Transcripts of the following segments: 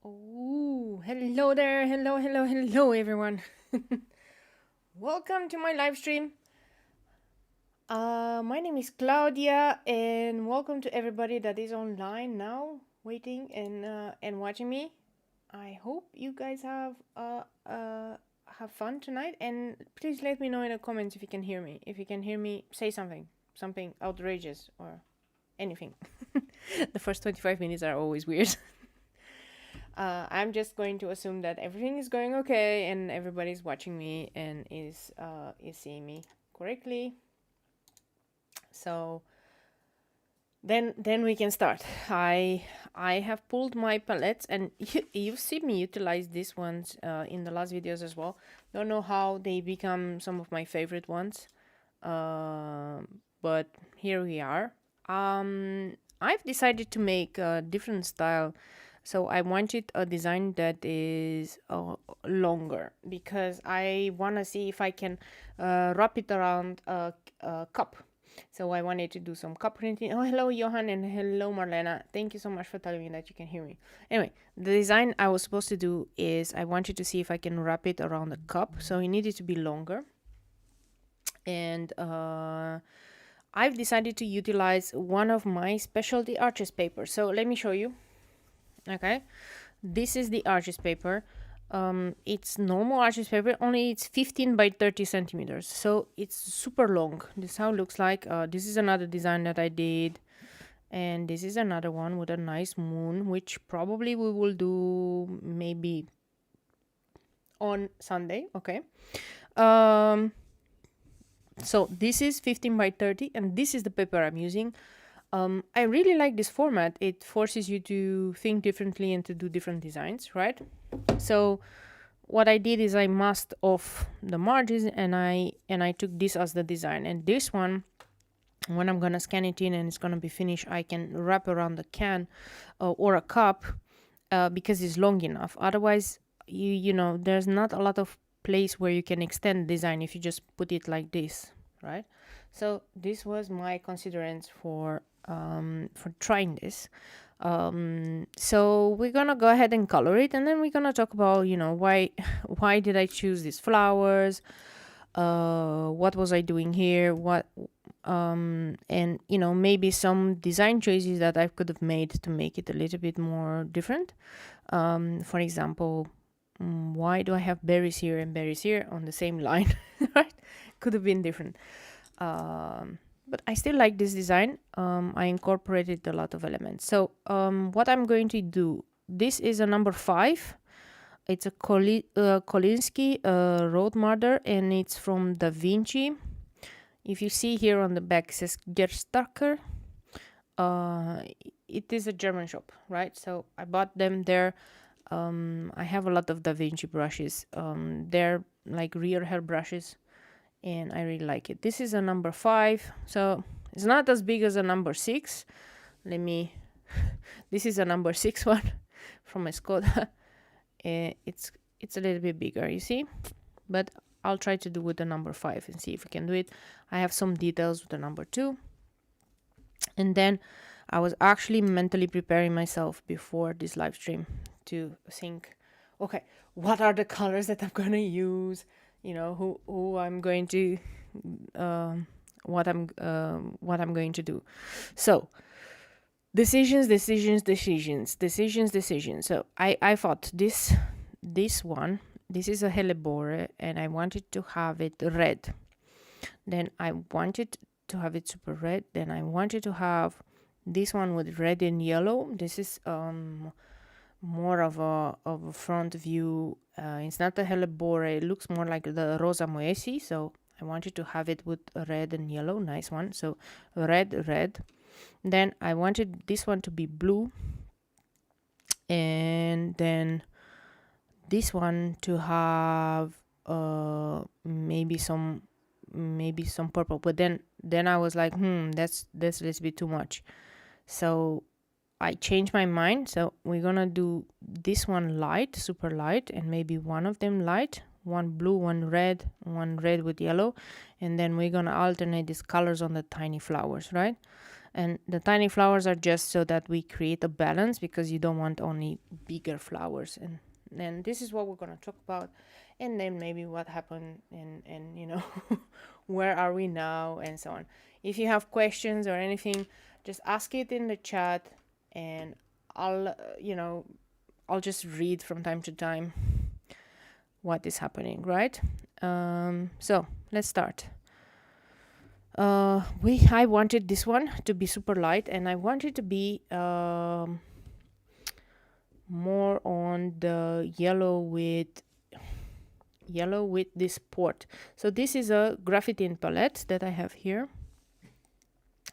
Oh, hello there. Hello, everyone. Welcome to my live stream. My name is Claudia, and welcome to everybody that is online now, waiting and watching me. I hope you guys have fun tonight, and please let me know in the comments if you can hear me. If you can hear me, say something outrageous or anything. The first 25 minutes are always weird. I'm just going to assume that everything is going okay and everybody's watching me and is seeing me correctly. So then we can start. I have pulled my palettes, and you've seen me utilize these ones in the last videos as well. Don't know how they become some of my favorite ones, but here we are. I've decided to make a different style. So I wanted a design that is longer because I want to see if I can wrap it around a cup. So I wanted to do some cup printing. Oh, hello, Johan, and hello, Marlena. Thank you so much for telling me that you can hear me. Anyway, the design I was supposed to do is I wanted to see if I can wrap it around a cup. So it needed to be longer. And I've decided to utilize one of my specialty arches papers. So let me show you. Okay, this is the arches paper. It's normal arches paper, only it's 15 by 30 centimeters, so it's super long. This is how it looks like. This is another design that I did, and this is another one with a nice moon, which probably we will do maybe on Sunday. Okay, so this is 15 by 30, and this is the paper I'm using. I really like this format. It forces you to think differently and to do different designs, right? So what I did is I masked off the margins, and I took this as the design. And this one, when I'm gonna scan it in and it's gonna be finished, I can wrap around the can or a cup because it's long enough. Otherwise, you know, there's not a lot of place where you can extend design if you just put it like this, right? So this was my considerance for trying this. So we're gonna go ahead and color it, and then we're gonna talk about, you know, why did I choose these flowers, what was I doing here, and you know, maybe some design choices that I could have made to make it a little bit more different. For example, why do I have berries here and berries here on the same line? Right, could have been different. But I still like this design. I incorporated a lot of elements. So what I'm going to do, this is a number 5. It's a Kolinsky road marker, and it's from Da Vinci. If you see here on the back, it says Gerstacker. It is a German shop, right? So I bought them there. I have a lot of Da Vinci brushes. They're like rear hair brushes, and I really like it. This is a number 5, so it's not as big as a number 6. This is a number 6 one from Escoda. It's a little bit bigger, you see, but I'll try to do with the number 5 and see if we can do it. I have some details with the number 2, and then I was actually mentally preparing myself before this live stream to think, okay, what are the colors that I'm gonna use? You know, who I'm going to what I'm going to do. So decisions. So I thought this one, this is a hellebore, and I wanted to have it red. Then I wanted to have it super red. Then I wanted to have this one with red and yellow. This is more of a front view. It's not a hellebore, it looks more like the Rosa Moesi, so I wanted to have it with red and yellow. Nice one. So red. Then I wanted this one to be blue, and then this one to have maybe some purple. But then I was like, that's a little bit too much. So I changed my mind. So we're gonna do this one light, super light, and maybe one of them light, one blue, one red with yellow, and then we're gonna alternate these colors on the tiny flowers, right? And the tiny flowers are just so that we create a balance, because you don't want only bigger flowers. And then this is what we're going to talk about, and then maybe what happened, and you know, where are we now, and so on. If you have questions or anything, just ask it in the chat, and I'll you know, I'll just read from time to time what is happening, right? So let's start. I wanted this one to be super light, and I wanted to be more on the yellow with this port. So this is a graphite palette that I have here.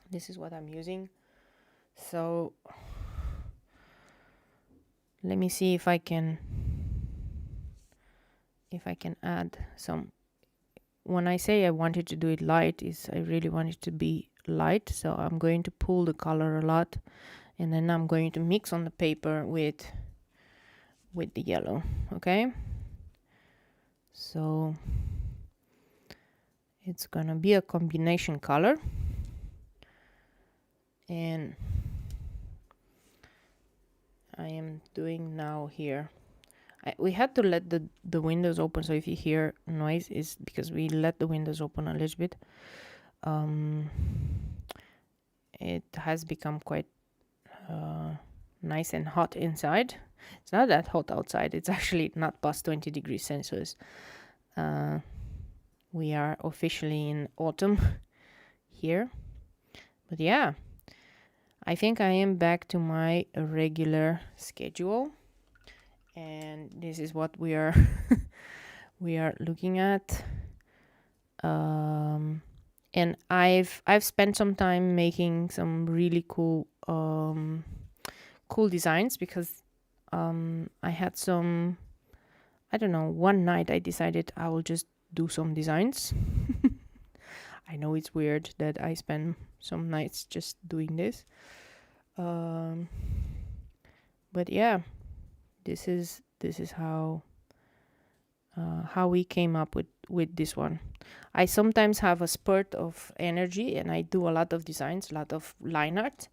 This is what I'm using. So let me see if I can add some. When I say I wanted to do it light, is I really want it to be light. So I'm going to pull the color a lot, and then I'm going to mix on the paper with the yellow. Okay, so it's gonna be a combination color, and I am doing now here. We had to let the windows open, so if you hear noise, is because we let the windows open a little bit. It has become quite nice and hot inside. It's not that hot outside. It's actually not past 20 degrees Celsius. We are officially in autumn here. But yeah, I think I am back to my regular schedule. And this is what we are we are looking at. And I've spent some time making some really cool designs, because I had some, I don't know, one night I decided I will just do some designs. I know it's weird that I spend some nights just doing this, but yeah, this is how we came up with this one. I sometimes have a spurt of energy, and I do a lot of designs, a lot of line art,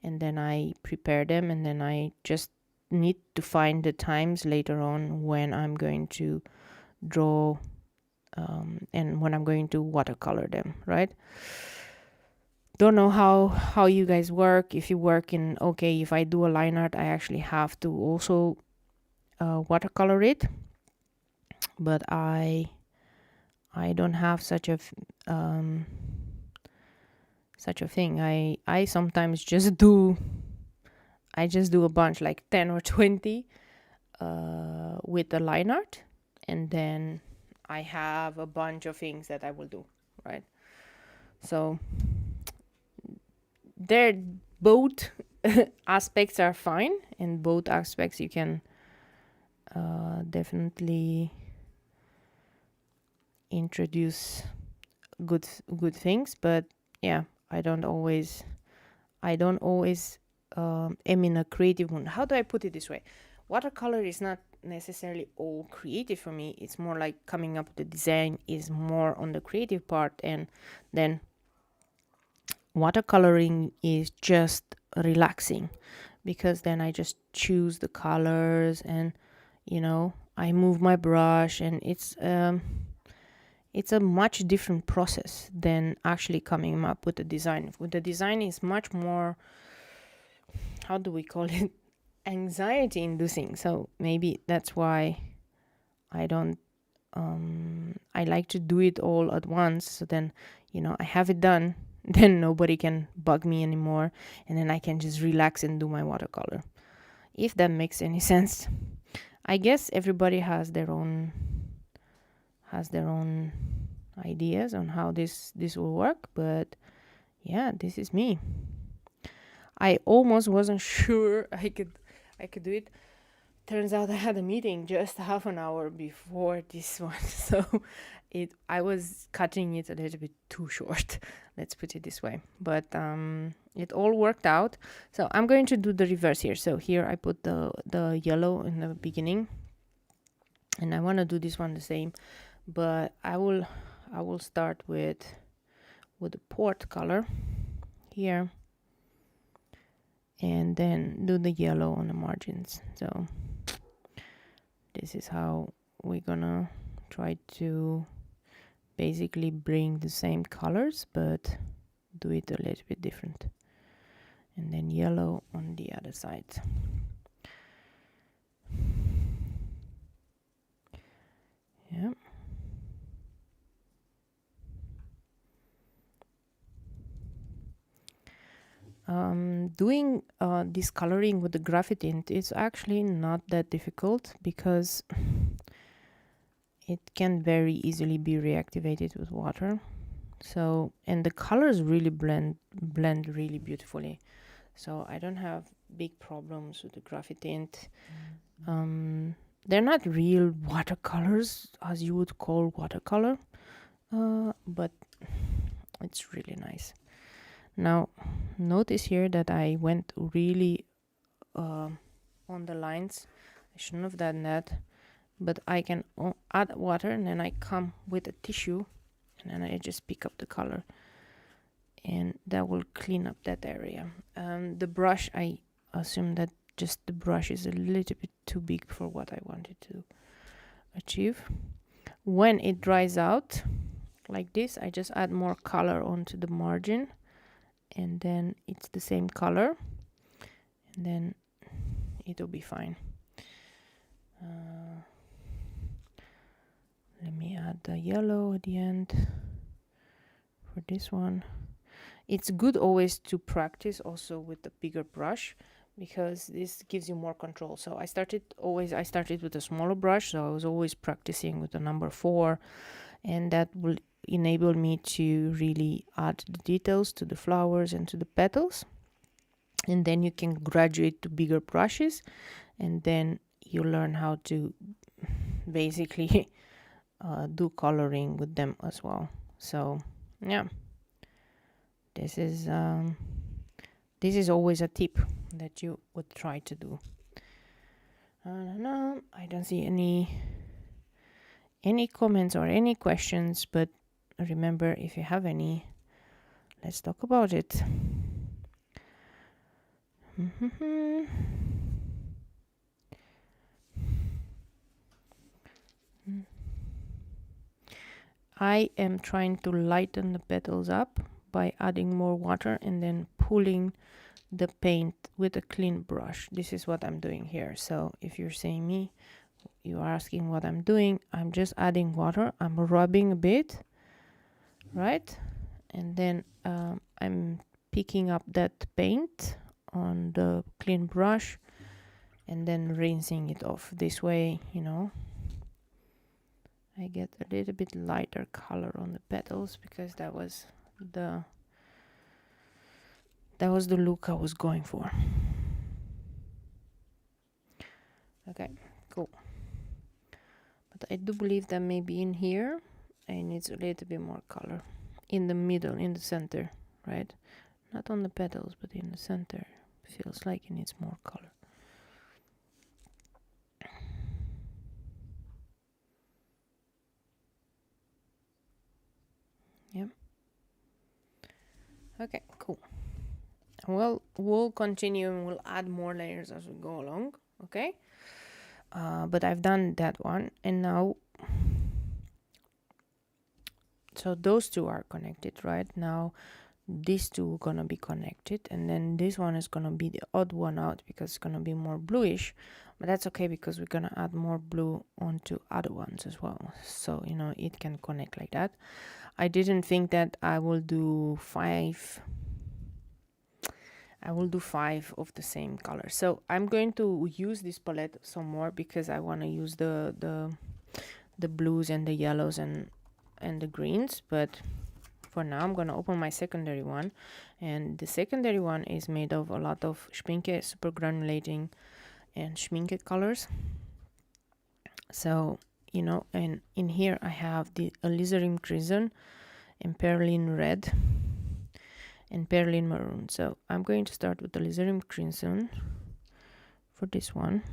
and then I prepare them, and then I just need to find the times later on when I'm going to draw and when I'm going to watercolor them, right? Don't know how you guys work. If you work in, okay, if I do a line art, I actually have to also watercolor it, but I don't have such a thing. I sometimes just do a bunch, like 10 or 20 with the line art, and then I have a bunch of things that I will do, right? So they're both aspects are fine, and both aspects you can definitely introduce good things. But yeah, I don't always am in a creative mood. How do I put it this way? Watercolor is not necessarily all creative for me. It's more like coming up with the design is more on the creative part, and then watercoloring is just relaxing, because then I just choose the colors, and you know, I move my brush, and it's a much different process than actually coming up with the design. With the design is much more, how do we call it, anxiety inducing. So maybe that's why I don't I like to do it all at once, so then, you know, I have it done, then nobody can bug me anymore, and then I can just relax and do my watercolor, if that makes any sense. I guess everybody has their own ideas on how this will work, but yeah, this is me. I almost wasn't sure I could do it. Turns out I had a meeting just half an hour before this one, so I was cutting it a little bit too short, let's put it this way. But it all worked out. So I'm going to do the reverse here. So here I put the yellow in the beginning, and I want to do this one the same, but I will start with the port color here. and then do the yellow on the margins. So this is how we're gonna try to basically bring the same colors but do it a little bit different. And then yellow on the other side. Yeah. Doing this coloring with the graphite tint is actually not that difficult because it can very easily be reactivated with water. So, and the colors really blend really beautifully. So I don't have big problems with the graphite tint. They're not real watercolors as you would call watercolor, but it's really nice. Now, notice here that I went really on the lines. I shouldn't have done that, but I can add water and then I come with a tissue and then I just pick up the color and that will clean up that area. The brush, I assume that just the brush is a little bit too big for what I wanted to achieve. When it dries out like this, I just add more color onto the margin and then it's the same color and then it'll be fine. Let me add the yellow at the end for this one. It's good always to practice also with the bigger brush because this gives you more control. So I started with a smaller brush, so I was always practicing with the number 4, and that will enable me to really add the details to the flowers and to the petals. And then you can graduate to bigger brushes and then you learn how to basically do coloring with them as well. So yeah, this is always a tip that you would try to do. I don't see any comments or any questions, but remember, if you have any, let's talk about it. I am trying to lighten the petals up by adding more water and then pulling the paint with a clean brush. This is what I'm doing here. So if you're seeing me, you are asking what I'm doing. I'm just adding water. I'm rubbing a bit, right? And then I'm picking up that paint on the clean brush and then rinsing it off. This way, you know, I get a little bit lighter color on the petals because that was the look I was going for. Okay, cool. But I do believe that maybe in here I need a little bit more color in the middle, in the center, right? Not on the petals, but in the center. Feels like it needs more color. Yeah. Okay, cool. Well, we'll continue and we'll add more layers as we go along, okay? But I've done that one, and now, so those two are connected, right? Now these two are gonna be connected, and then this one is gonna be the odd one out because it's gonna be more bluish, but that's okay because we're gonna add more blue onto other ones as well, so you know it can connect like that. I didn't think that I will do 5 of the same color, so I'm going to use this palette some more because I want to use the blues and the yellows and the greens. But for now I'm going to open my secondary one, and the secondary one is made of a lot of Schminke super granulating and Schminke colors. So you know, and in here I have the alizarin crimson and perlin red and perlin maroon. So I'm going to start with the alizarin crimson for this one.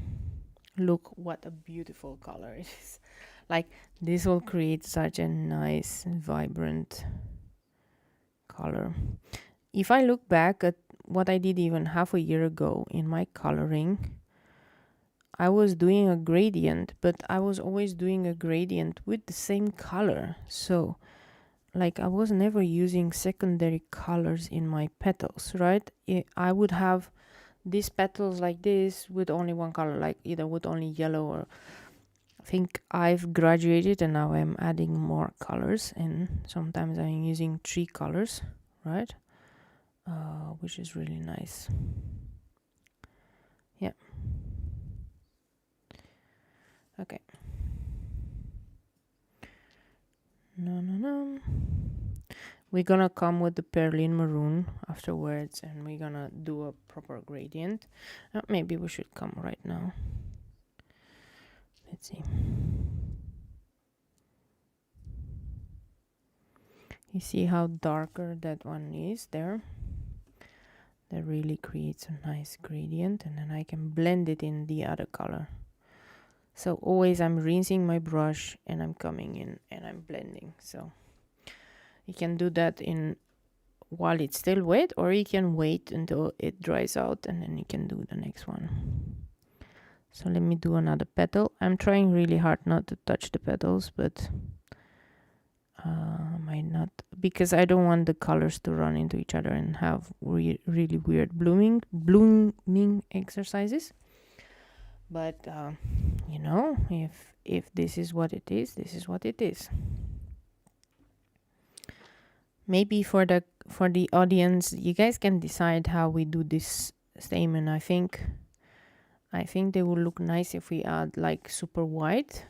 Look what a beautiful color it is. Like, this will create such a nice vibrant color. If I look back at what I did even half a year ago in my coloring, I was doing a gradient, but I was always doing a gradient with the same color. So like I was never using secondary colors in my petals, right? I would have these petals like this with only one color, like either with only yellow, or I think I've graduated and now I'm adding more colors, and sometimes I'm using 3 colors, right? Which is really nice. Yeah. Okay. No. We're gonna come with the Perlin maroon afterwards, and we're gonna do a proper gradient. Maybe we should come right now. Let's see. You see how darker that one is there? That really creates a nice gradient, and then I can blend it in the other color. So always I'm rinsing my brush and I'm coming in and I'm blending. So you can do that in while it's still wet, or you can wait until it dries out and then you can do the next one. So let me do another petal. I'm trying really hard not to touch the petals, but might not, because I don't want the colors to run into each other and have really weird blooming exercises. But you know, if this is what it is, this is what it is. Maybe for the audience, you guys can decide how we do this stamen. I think they will look nice if we add like super white,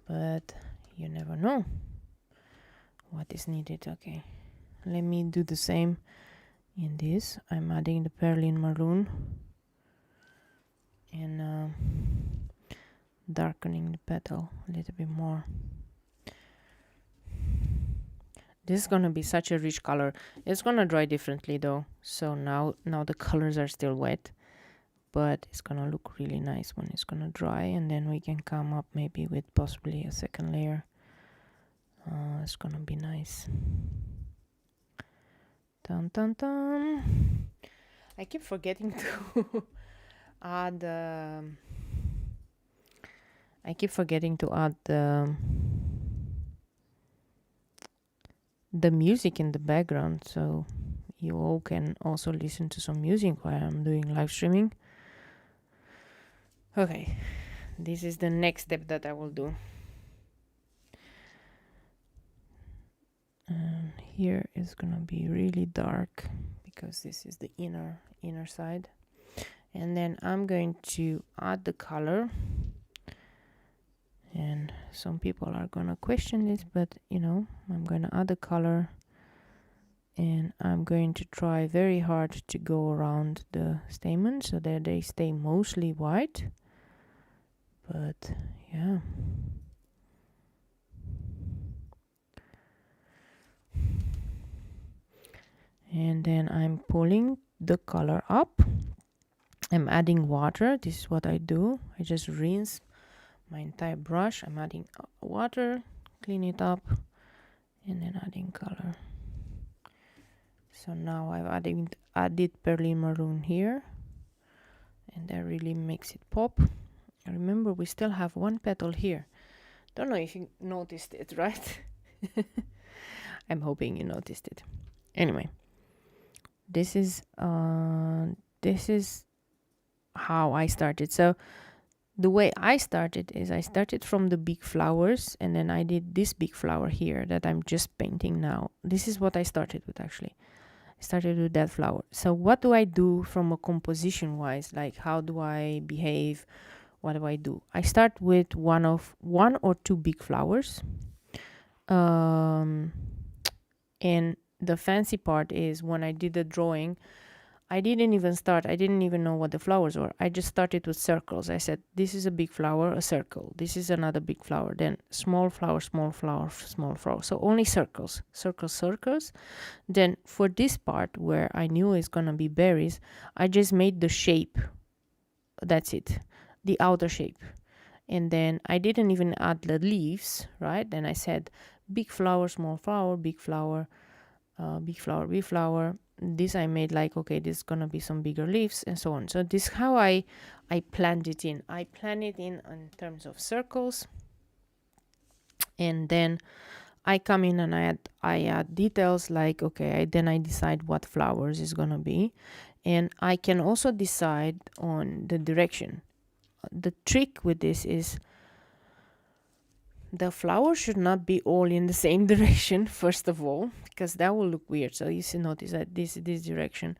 but you never know what is needed. Okay, let me do the same in this. I'm adding the Perlin maroon and darkening the petal a little bit more. This is gonna be such a rich color. It's gonna dry differently though, so now the colors are still wet, but it's gonna look really nice when it's gonna dry, and then we can come up maybe with possibly a second layer. It's gonna be nice. Dun dun dun. I keep forgetting to add the music in the background, so you all can also listen to some music while I'm doing live streaming. Okay, this is the next step that I will do. And here is gonna be really dark because this is the inner side, and then I'm going to add the color. And some people are gonna question this, but you know, I'm gonna add the color, and I'm going to try very hard to go around the stamen so that they stay mostly white. But yeah, and then I'm pulling the color up. I'm adding water. This is what I do. I just rinse my entire brush. I'm adding water, clean it up, and then adding color. So now I've added Perlin maroon here, and that really makes it pop. Remember, we still have one petal here. Don't know if you noticed it, right? I'm hoping you noticed it. Anyway, this is how I started. So the way I started is I started from the big flowers, and then I did this big flower here that I'm just painting now. This is what I started with, actually. I started with that flower. So what do I do from a composition wise? Like, how do I behave? What do I do? I start with one or two big flowers. And the fancy part is when I did the drawing, I didn't even know what the flowers were. I just started with circles. I said, this is a big flower, a circle. This is another big flower. Then small flower, small flower, small flower. So only circles, circles, circles. Then for this part where I knew it's going to be berries, I just made the shape. That's it. The outer shape. And then I didn't even add the leaves, right? Then I said big flower, small flower, big flower, big flower, big flower. this I made like, okay, this is gonna be some bigger leaves and so on. So this is how I planned it in. I plan it in terms of circles, and then I come in and I add details like, okay, then I decide what flowers is gonna be, and I can also decide on the direction. The trick with this is the flower should not be all in the same direction, first of all, because that will look weird. So you see, notice that this direction,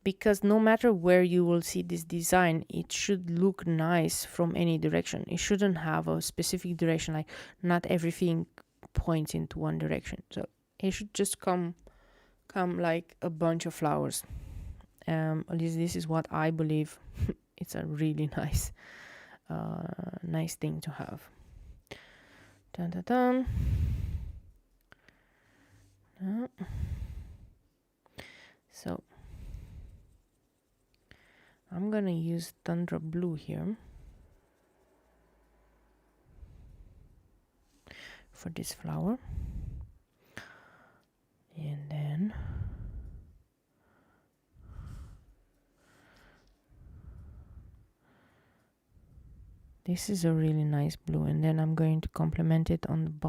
because no matter where you will see this design, it should look nice from any direction. It shouldn't have a specific direction, like not everything points into one direction. So it should just come like a bunch of flowers. At least this is what I believe. It's a really nice thing to have. Dun, dun, dun. So I'm gonna use Tundra Blue here for this flower, and then this is a really nice blue, and then I'm going to complement it on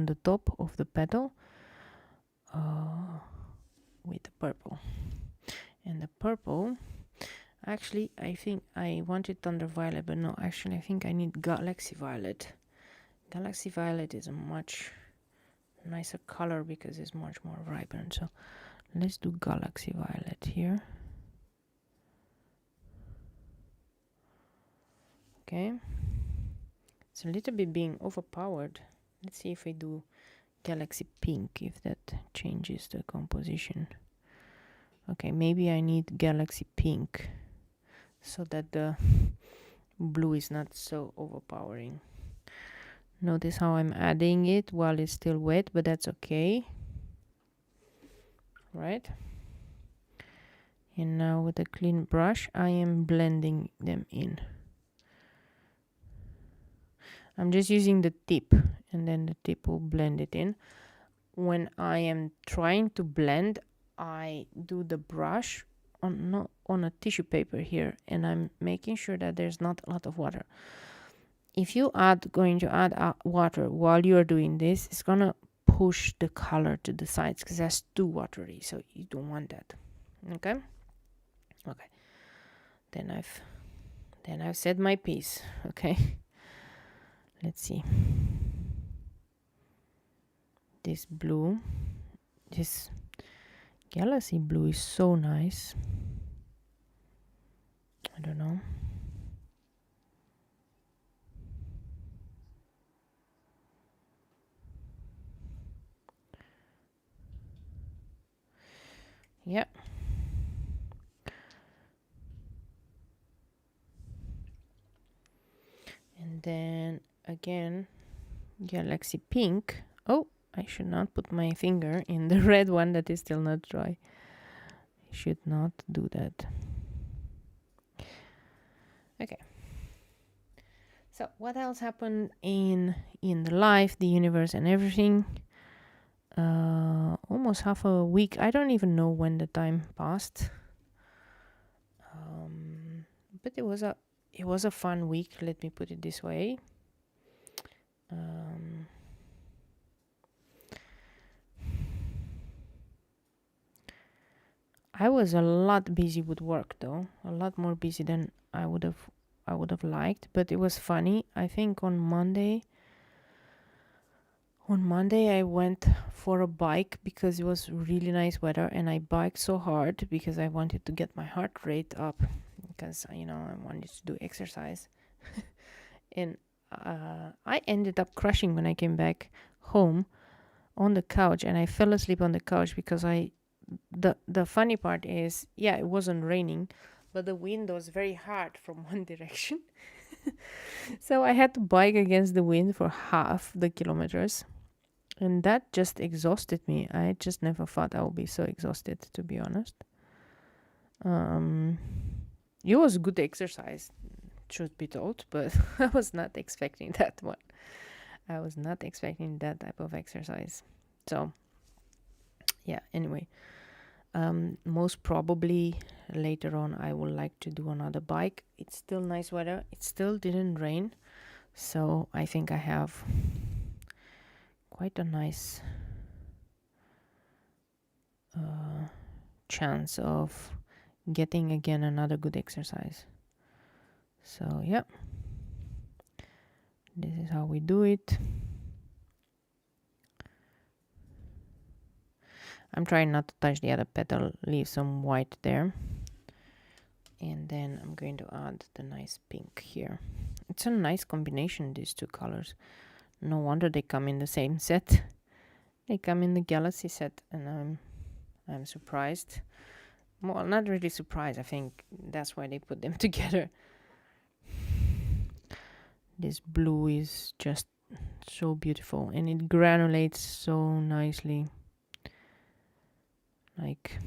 the top of the petal with the purple. And the purple, actually, I think I wanted Thunder Violet, but no, actually I think I need Galaxy Violet. Galaxy Violet is a much nicer color because it's much more vibrant. So let's do Galaxy Violet here. Okay, it's a little bit being overpowered. Let's see if I do Galaxy Pink, if that changes the composition. Okay, maybe I need Galaxy Pink so that the blue is not so overpowering. Notice how I'm adding it while it's still wet, but that's okay, right? And now with a clean brush, I am blending them in. I'm just using the tip, and then the tip will blend it in. When I am trying to blend, I do the brush on a tissue paper here, and I'm making sure that there's not a lot of water. If you going to add water while you are doing this, it's gonna push the color to the sides because that's too watery, so you don't want that. Okay. Then I've said my piece. Okay. Let's see. This blue, this Galaxy Blue is so nice. I don't know. Yeah. And then again, Galaxy Pink. Oh, I should not put my finger in the red one that is still not dry. I should not do that. Okay. So what else happened in the life, the universe, and everything? Almost half a week. I don't even know when the time passed. But it was a fun week. Let me put it this way. I was a lot busy with work, though, a lot more busy than I would have liked. But it was funny. I think on Monday I went for a bike because it was really nice weather, and I biked so hard because I wanted to get my heart rate up because I wanted to do exercise. And I ended up crashing when I came back home on the couch, and I fell asleep on the couch because the funny part is, yeah, it wasn't raining, but the wind was very hard from one direction. So I had to bike against the wind for half the kilometers, and that just exhausted me. I just never thought I would be so exhausted, to be honest. It was good exercise, truth be told, but I was not expecting that one. I was not expecting that type of exercise. So yeah, anyway, Most probably later on I would like to do another bike. It's still nice weather. It still didn't rain, so I think I have quite a nice chance of getting again another good exercise. So yeah, this is how we do it. I'm trying not to touch the other petal, leave some white there. And then I'm going to add the nice pink here. It's a nice combination, these two colors. No wonder they come in the same set. They come in the Galaxy set, and I'm surprised. Well, not really surprised. I think that's why they put them together. This blue is just so beautiful, and it granulates so nicely. Like,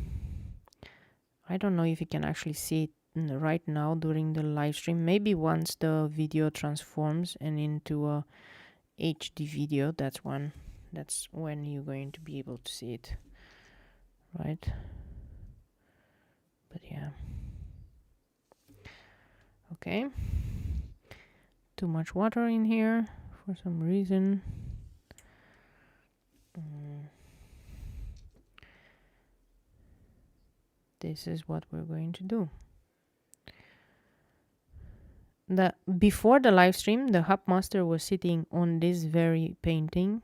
I don't know if you can actually see it right now during the live stream. Maybe once the video transforms and into a HD video, that's when you're going to be able to see it, right? But yeah, okay, too much water in here for some reason. This is what we're going to do. Before the live stream, the hub master was sitting on this very painting.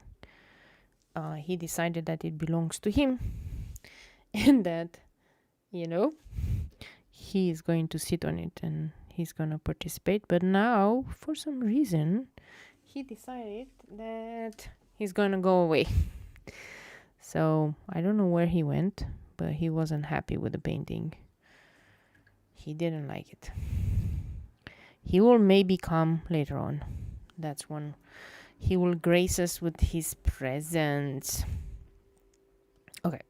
He decided that it belongs to him and that, you know, he is going to sit on it and he's going to participate. But now, for some reason, he decided that he's going to go away. So I don't know where he went, but he wasn't happy with the painting. He didn't like it. He will maybe come later on. That's when he will grace us with his presence. Okay.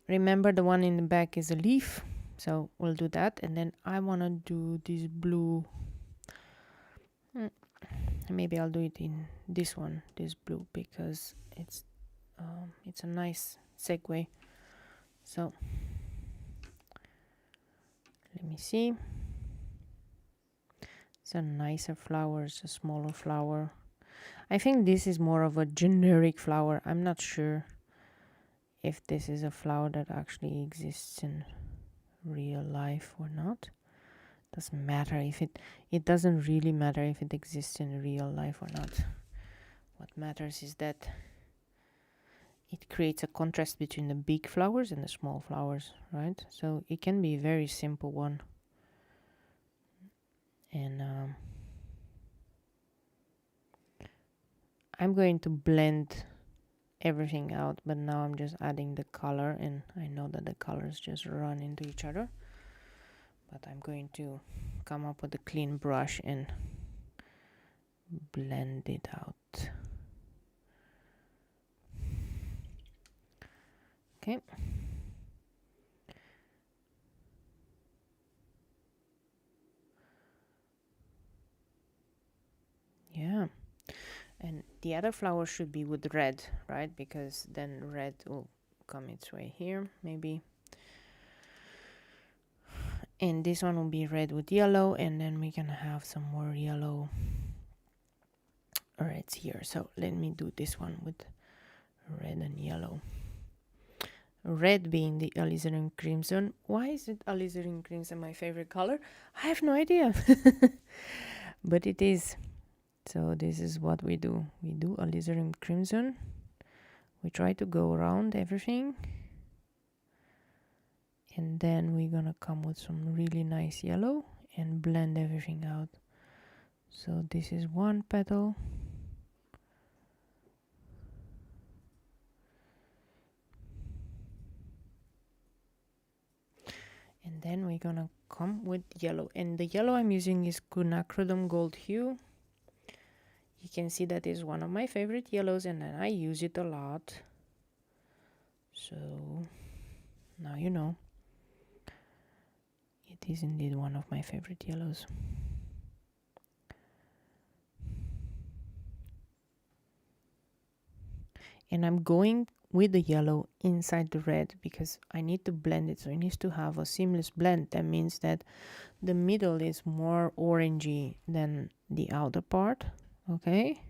Remember, the one in the back is a leaf, so we'll do that. And then I want to do this blue. Maybe I'll do it in this one, this blue, because it's a nice segue. So let me see. It's a nicer flower, it's a smaller flower. I think this is more of a generic flower. I'm not sure if this is a flower that actually exists in real life or not. Doesn't matter if it doesn't really matter if it exists in real life or not. What matters is that it creates a contrast between the big flowers and the small flowers, right? So it can be a very simple one. And I'm going to blend everything out, but now I'm just adding the color, and I know that the colors just run into each other. But I'm going to come up with a clean brush and blend it out. Okay. Yeah. And the other flower should be with red, right? Because then red will come its way here, maybe. And this one will be red with yellow, and then we can have some more yellow reds here. So let me do this one with red and yellow. Red being the alizarin crimson. Why is it alizarin crimson my favorite color? I have no idea. But it is. So this is what we do. We do alizarin crimson. We try to go around everything. And then we're gonna come with some really nice yellow and blend everything out. So this is one petal. And then we're gonna come with yellow. And the yellow I'm using is quinacridone gold hue. You can see that is one of my favorite yellows, and then I use it a lot. So now you know. It is indeed one of my favorite yellows. And I'm going with the yellow inside the red, because I need to blend it, so it needs to have a seamless blend. That means that the middle is more orangey than the outer part, okay,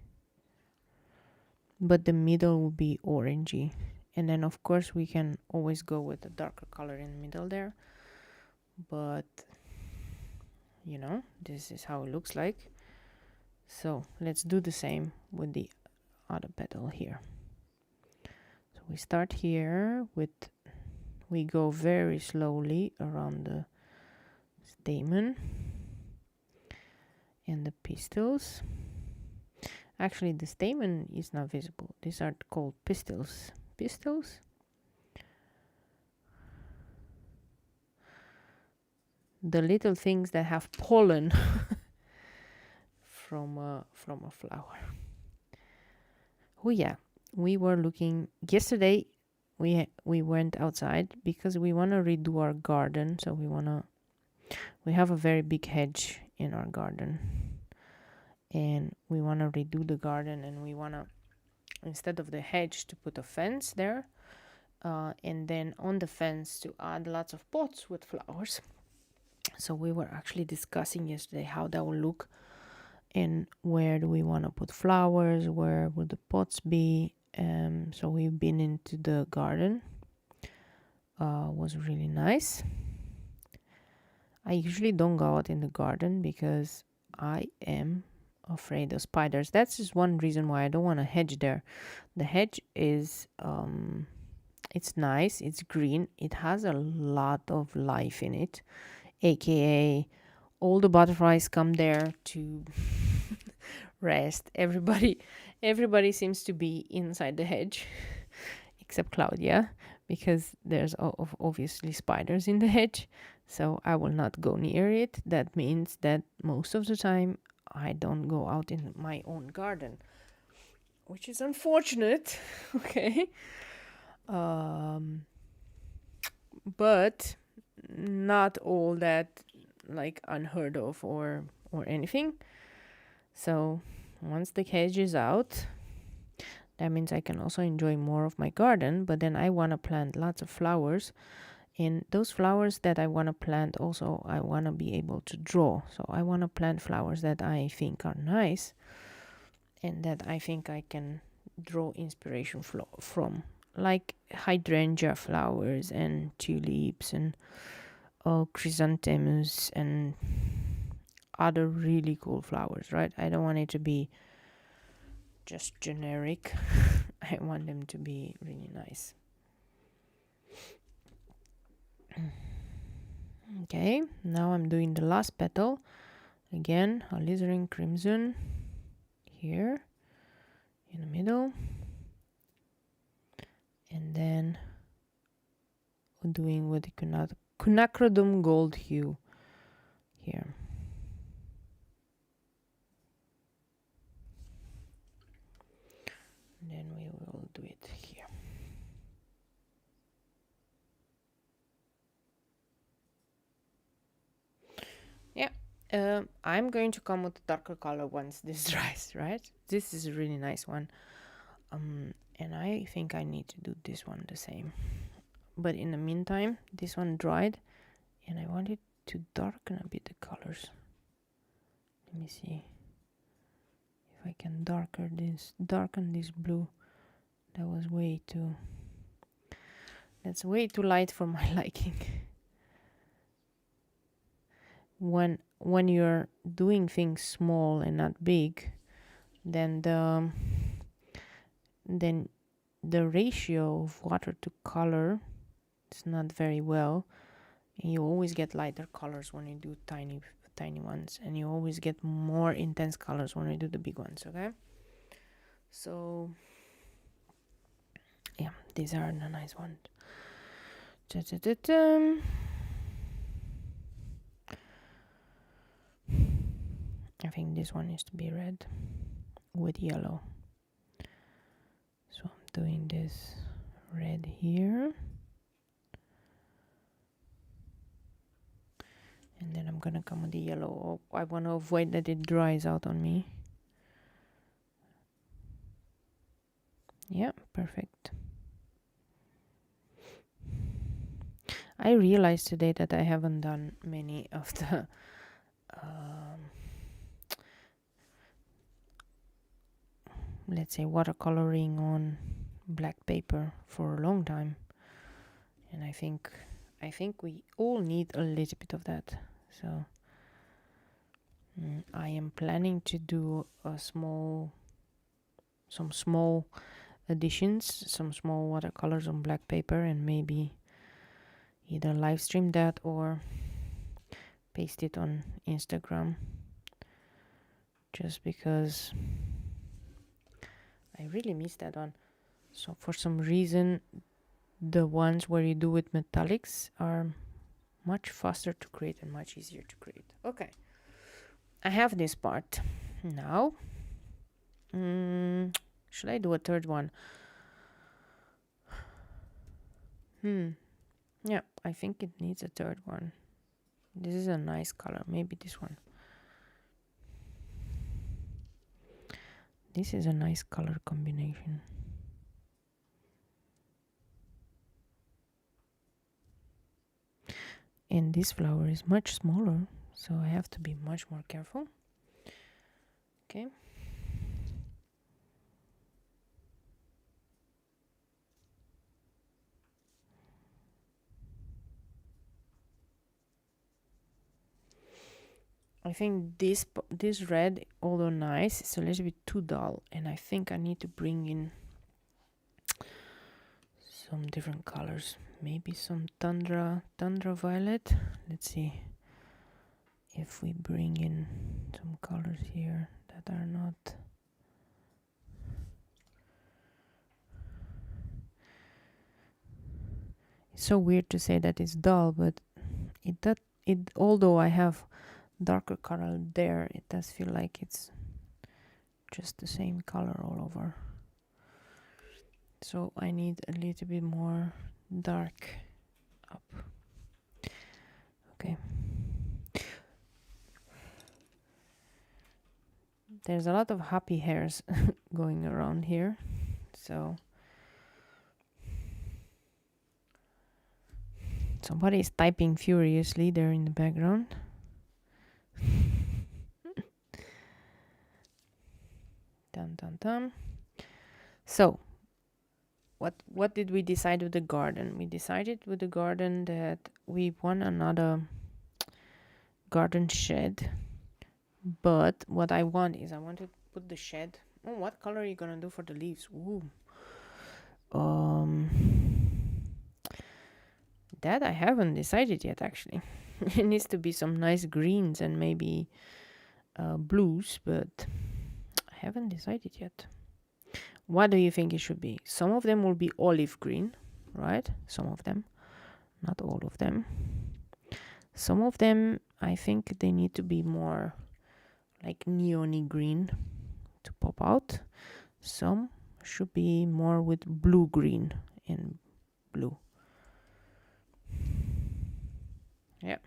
but the middle will be orangey. And then of course we can always go with a darker color in the middle there, but you know, this is how it looks like. So let's do the same with the other petal here. So we start here with, we go very slowly around the stamen and the pistils. Actually, the stamen is not visible. These are called pistils. Pistils. The little things that have pollen from a flower. Oh yeah, we were looking yesterday. We went outside because we want to redo our garden. So we have a very big hedge in our garden, and we want to redo the garden, and we want to, instead of the hedge, to put a fence there, and then on the fence to add lots of pots with flowers. So we were actually discussing yesterday how that will look, and where do we want to put flowers, where would the pots be. So we've been into the garden. Was really nice. I usually don't go out in the garden because I am afraid of spiders. That's just one reason why I don't want a hedge there. The hedge is it's nice, it's green, it has a lot of life in it, aka all the butterflies come there to rest. Everybody seems to be inside the hedge except Claudia, because there's obviously spiders in the hedge, so I will not go near it. That means that most of the time I don't go out in my own garden, which is unfortunate. Okay, but not all that like unheard of or anything. So once the hedge is out, that means I can also enjoy more of my garden. But then I want to plant lots of flowers, and those flowers that I want to plant also I want to be able to draw. So I want to plant flowers that I think are nice and that I think I can draw inspiration from, like hydrangea flowers and tulips and chrysanthemums and other really cool flowers, right? I don't want it to be just generic. I want them to be really nice. Okay, now I'm doing the last petal. Again, alizarin crimson here in the middle, and then doing with the quinacridone gold hue here. And then we will do it here. Yeah, I'm going to come with a darker color once this dries, right? This is a really nice one. And I think I need to do this one the same. But in the meantime, this one dried, and I wanted to darken a bit the colors. Let me see if I can darken this blue. That was way too, that's way too light for my liking. When you're doing things small and not big, then the ratio of water to color is not very well, and you always get lighter colors when you do tiny ones, and you always get more intense colors when you do the big ones. Okay, so yeah, these are the nice ones. I think this one needs to be red with yellow. So I'm doing this red here. And then I'm gonna come with the yellow. I want to avoid that it dries out on me. Yeah, perfect. I realized today that I haven't done many of the let's say watercoloring on black paper for a long time, and I think we all need a little bit of that. So I am planning to do some small additions, some small watercolors on black paper, and maybe either live stream that or paste it on Instagram, just because I really miss that one. So for some reason, the ones where you do with metallics are much faster to create and much easier to create. Okay, I have this part now. Should I do a third one? Yeah, I think it needs a third one. This is a nice color. Maybe this one. This is a nice color combination. And this flower is much smaller, so I have to be much more careful. Okay. I think this red, although nice, is a little bit too dull, and I think I need to bring in some different colors. Maybe some tundra violet. Let's see if we bring in some colors here that are not. It's so weird to say that it's dull, but it although I have darker color there, it does feel like it's just the same color all over. So I need a little bit more dark up. Okay. There's a lot of happy hairs going around here, so somebody is typing furiously there in the background. Dun dun dun. So what did we decide with the garden? We decided with the garden that we want another garden shed, but what I want is I want to put the shed. Oh, what color are you gonna do for the leaves? Ooh. That I haven't decided yet, actually. It needs to be some nice greens and maybe blues, but I haven't decided yet. What do you think it should be? Some of them will be olive green, right? Some of them, not all of them. Some of them, I think they need to be more like neony green to pop out. Some should be more with blue green and blue. Yeah.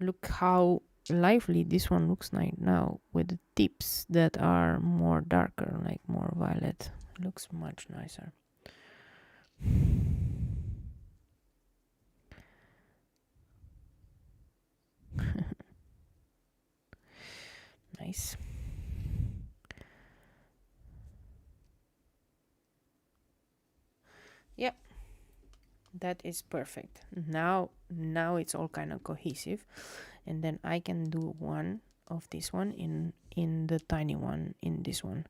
Look how lively this one looks like now with the tips that are more darker, like more violet. Looks much nicer. Nice. Yep, that is perfect. Now it's all kind of cohesive, and then I can do one of this one in the tiny one, in this one,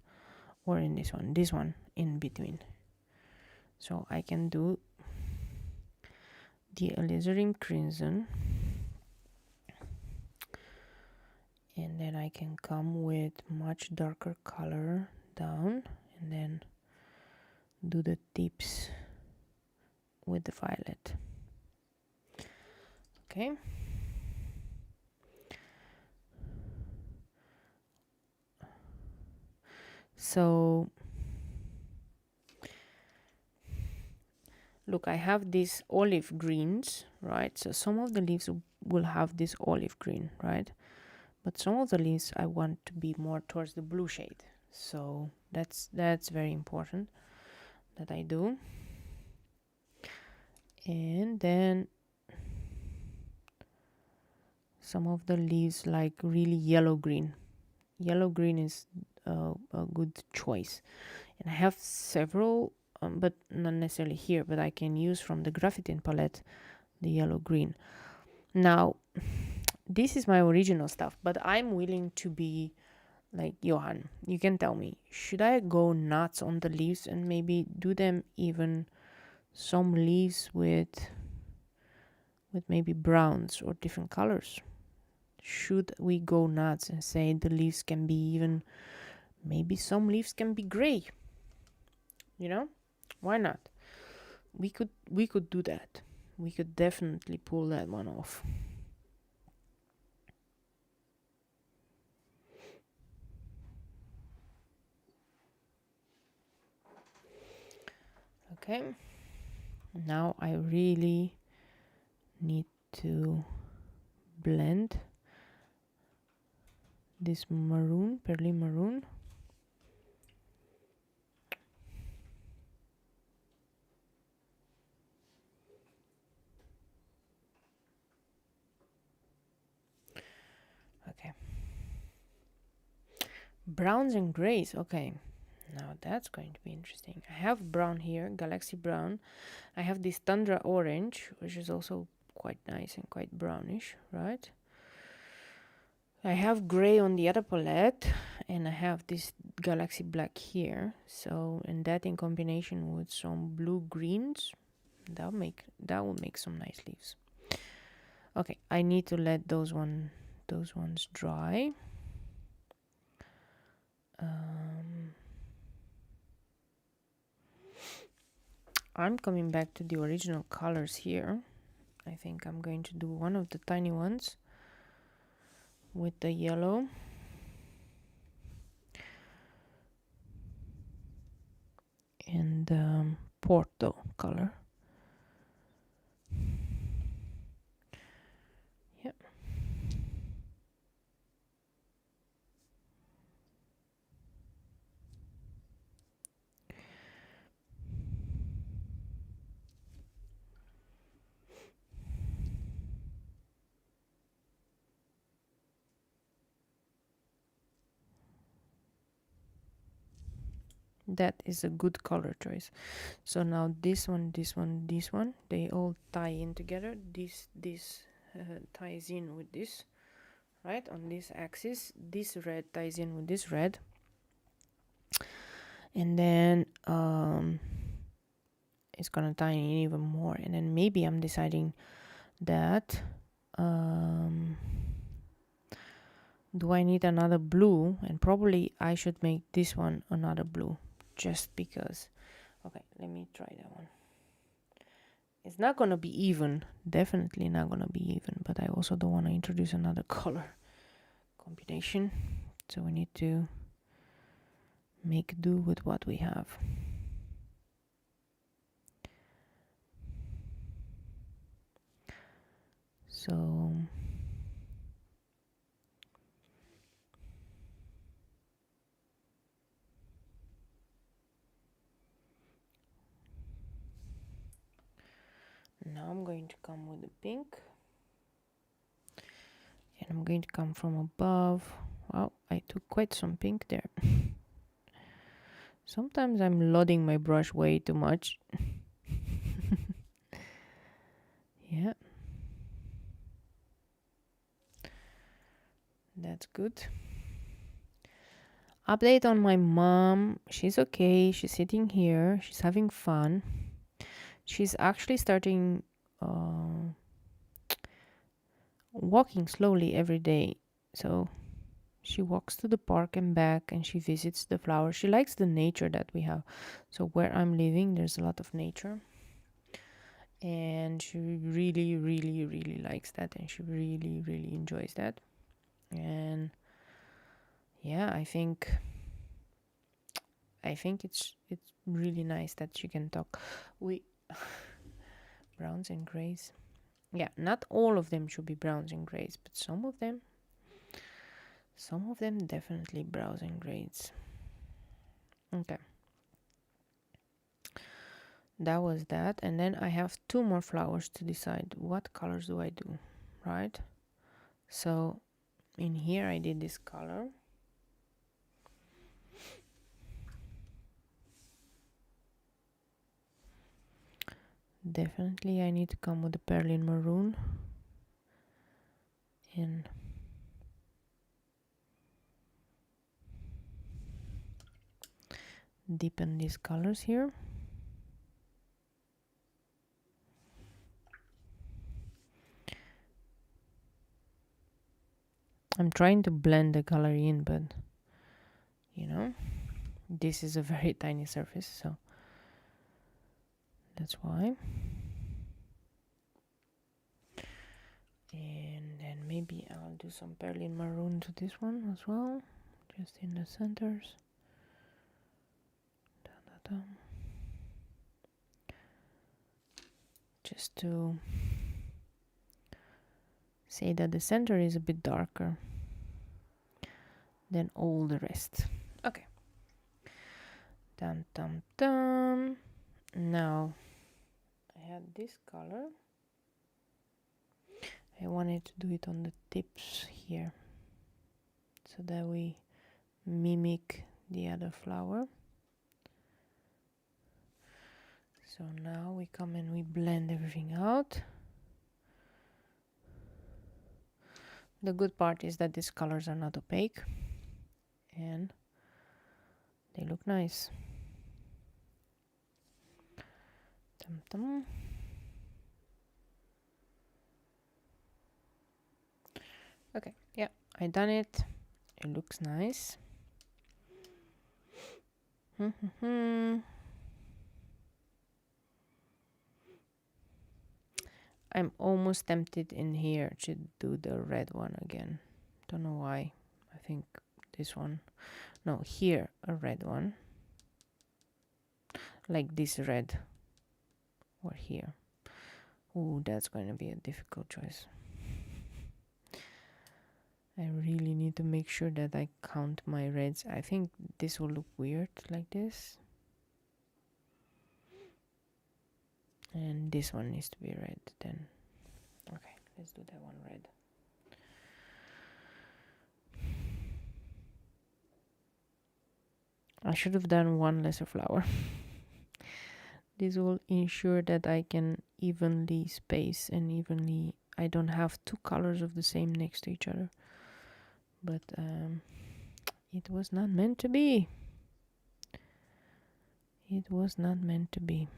or in this one in between. So I can do the alizarin crimson, and then I can come with much darker color down, and then do the tips with the violet. Okay. So look, I have these olive greens, right? So some of the leaves will have this olive green, right? But some of the leaves I want to be more towards the blue shade. So that's very important that I do. And then some of the leaves like really yellow green. Yellow green is a good choice. And I have several, but not necessarily here, but I can use from the graphite palette the yellow green. Now, this is my original stuff, but I'm willing to be like Johan. You can tell me, should I go nuts on the leaves and maybe do them even some leaves with maybe browns or different colors? Should we go nuts and say the leaves can be even, maybe some leaves can be gray? You know, why not? We could do that. We could definitely pull that one off. Okay, now I really need to blend this maroon, pearly maroon. Okay, browns and grays. Okay, now that's going to be interesting. I have brown here, galaxy brown. I have this tundra orange, which is also quite nice and quite brownish, right? I have gray on the other palette, and I have this galaxy black here. So, and that in combination with some blue greens, that will make some nice leaves. Okay, I need to let those ones dry. I'm coming back to the original colors here. I think I'm going to do one of the tiny ones with the yellow. And Porto color. Yep. That is a good color choice. So now this one, they all tie in together. This ties in with this, right, on this axis. This red ties in with this red, and then it's gonna tie in even more. And then maybe I'm deciding that do I need another blue? And probably I should make this one another blue, just because. Okay, let me try that one. It's not gonna be even, definitely not gonna be even, but I also don't want to introduce another color combination, so we need to make do with what we have. So now I'm going to come with the pink, and I'm going to come from above. Wow, I took quite some pink there. Sometimes I'm loading my brush way too much. Yeah, that's good. Update on my mom. She's okay. She's sitting here. She's having fun. She's actually starting walking slowly every day. So she walks to the park and back, and she visits the flowers. She likes the nature that we have. So where I'm living, there's a lot of nature. And she really, really, really likes that. And she really, really enjoys that. And yeah, I think it's really nice that she can talk. We browns and grays. Yeah, not all of them should be browns and grays, but some of them definitely browns and grays. Okay. that was that. And then I have 2 more flowers to decide what colors do I do, right? So in here I did this color. Definitely I need to come with the Perlin maroon and deepen these colors here. I'm trying to blend the color in, but you know, this is a very tiny surface, so that's why. And then maybe I'll do some Perlin maroon to this one as well, just in the centers. Just to say that the center is a bit darker than all the rest. Okay. Dum dum dum. Now I had this color. I wanted to do it on the tips here so that we mimic the other flower. So now we come and we blend everything out. The good part is that these colors are not opaque and they look nice. Dum dum. Okay, yeah, I done it. It looks nice. I'm almost tempted in here to do the red one again. Don't know why. I think this one. No, here a red one. Like this red. Or here. Ooh, that's going to be a difficult choice. I really need to make sure that I count my reds. I think this will look weird like this. And this one needs to be red then. Okay, let's do that one red. I should have done one lesser flower. This will ensure that I can evenly space and evenly... I don't have 2 colors of the same next to each other. But it was not meant to be. It was not meant to be.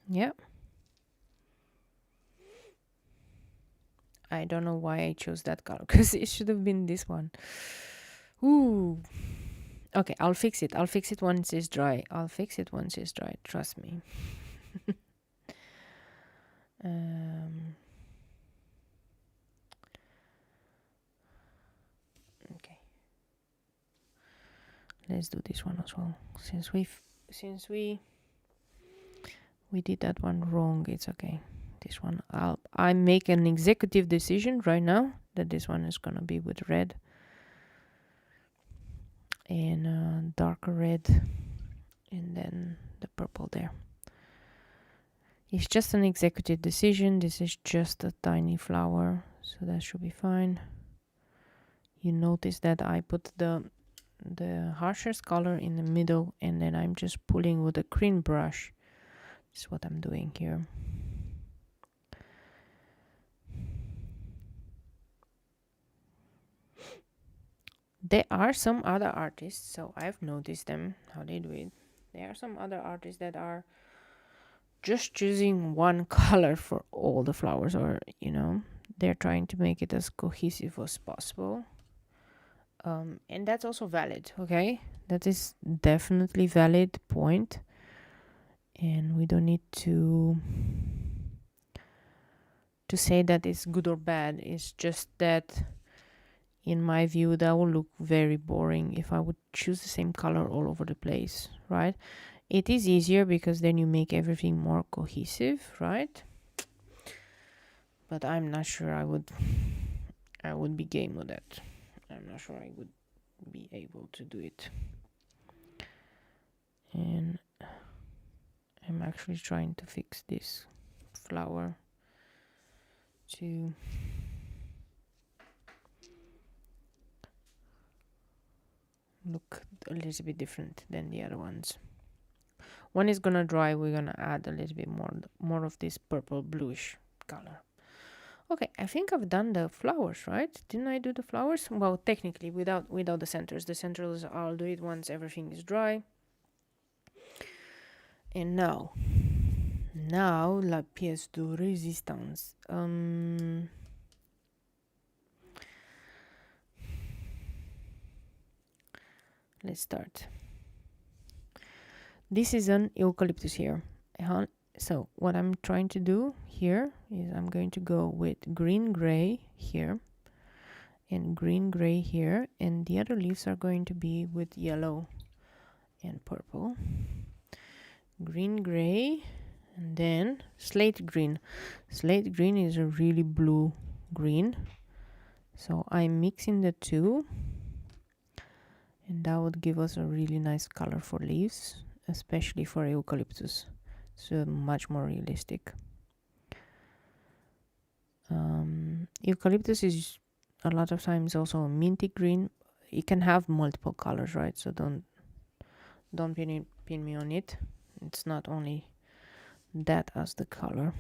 Yeah. I don't know why I chose that color, because it should have been this one. Ooh. Okay, I'll fix it. I'll fix it once it's dry. I'll fix it once it's dry. Trust me. Okay. Let's do this one as well. Since we did that one wrong, it's okay. This one, I make an executive decision right now that this one is gonna be with red and darker red, and then the purple there. It's just an executive decision. This is just a tiny flower, so that should be fine. You notice that I put the harshest color in the middle, and then I'm just pulling with a green brush. This is what I'm doing here. There are some other artists, so I've noticed them, how they do it. There are some other artists that are just choosing one color for all the flowers, or, you know, they're trying to make it as cohesive as possible. And that's also valid, okay? That is definitely valid point. And we don't need to say that it's good or bad. It's just that, in my view, that will look very boring if I would choose the same color all over the place, right? It is easier because then you make everything more cohesive, right? But I'm not sure I would be game with that. I'm not sure I would be able to do it. And I'm actually trying to fix this flower to look a little bit different than the other ones. When it's gonna dry, we're gonna add a little bit more of this purple bluish color. Okay, I think I've done the flowers, right? Didn't I do the flowers? Well, technically without the centers. The centers I'll do it once everything is dry. And now la pièce de résistance. Let's start. This is an eucalyptus here. So what I'm trying to do here is I'm going to go with green gray here and green gray here, and the other leaves are going to be with yellow and purple. Green gray and then slate green. Slate green is a really blue green, so I'm mixing the two, and that would give us a really nice color for leaves, especially for eucalyptus. So much more realistic. Eucalyptus is a lot of times also a minty green. It can have multiple colors, right? So don't pin me on it. It's not only that as the color.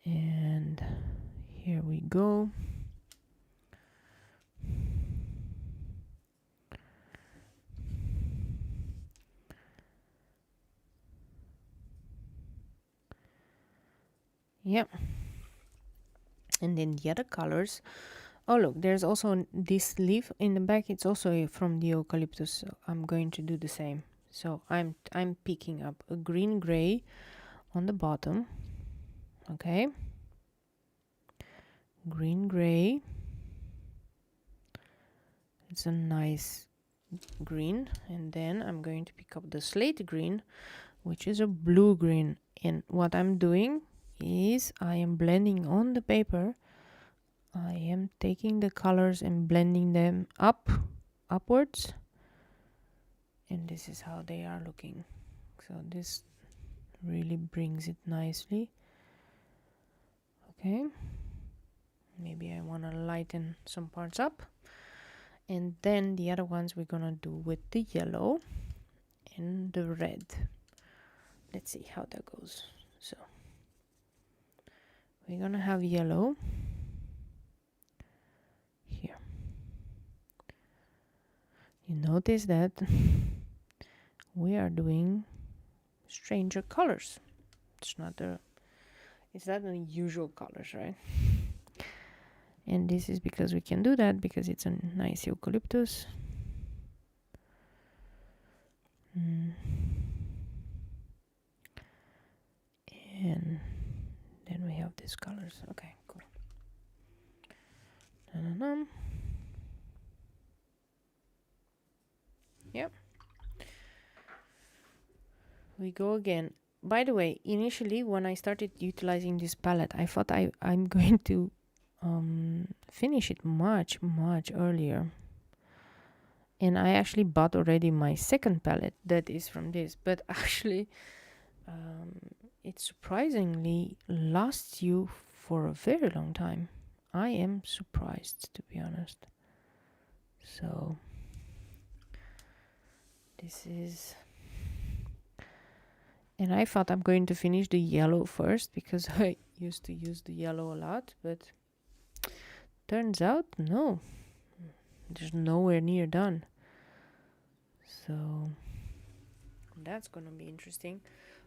And here we go. Yep. And then the other colors. Oh look, there's also this leaf in the back. It's also from the eucalyptus. So I'm going to do the same. So I'm picking up a green gray on the bottom. Okay. Green gray. It's a nice green, and then I'm going to pick up the slate green, which is a blue green. And what I'm doing is I am blending on the paper. I am taking the colors and blending them upwards, and this is how they are looking. So this really brings it nicely. Okay, maybe I want to lighten some parts up, and then the other ones we're gonna do with the yellow and the red. Let's see how that goes. So we're gonna have yellow here. You notice that we are doing stranger colors. It's not the usual colors, right? And this is because we can do that because it's a nice eucalyptus. And then we have these colors. Okay, cool. Yep. We go again. By the way, initially when I started utilizing this palette, I thought I'm going to finish it much earlier. And I actually bought already my second palette that is from this, but actually it surprisingly lasts you for a very long time. I am surprised, to be honest. So this is, and I thought I'm going to finish the yellow first because I used to use the yellow a lot, but turns out no, there's nowhere near done. So that's gonna be interesting.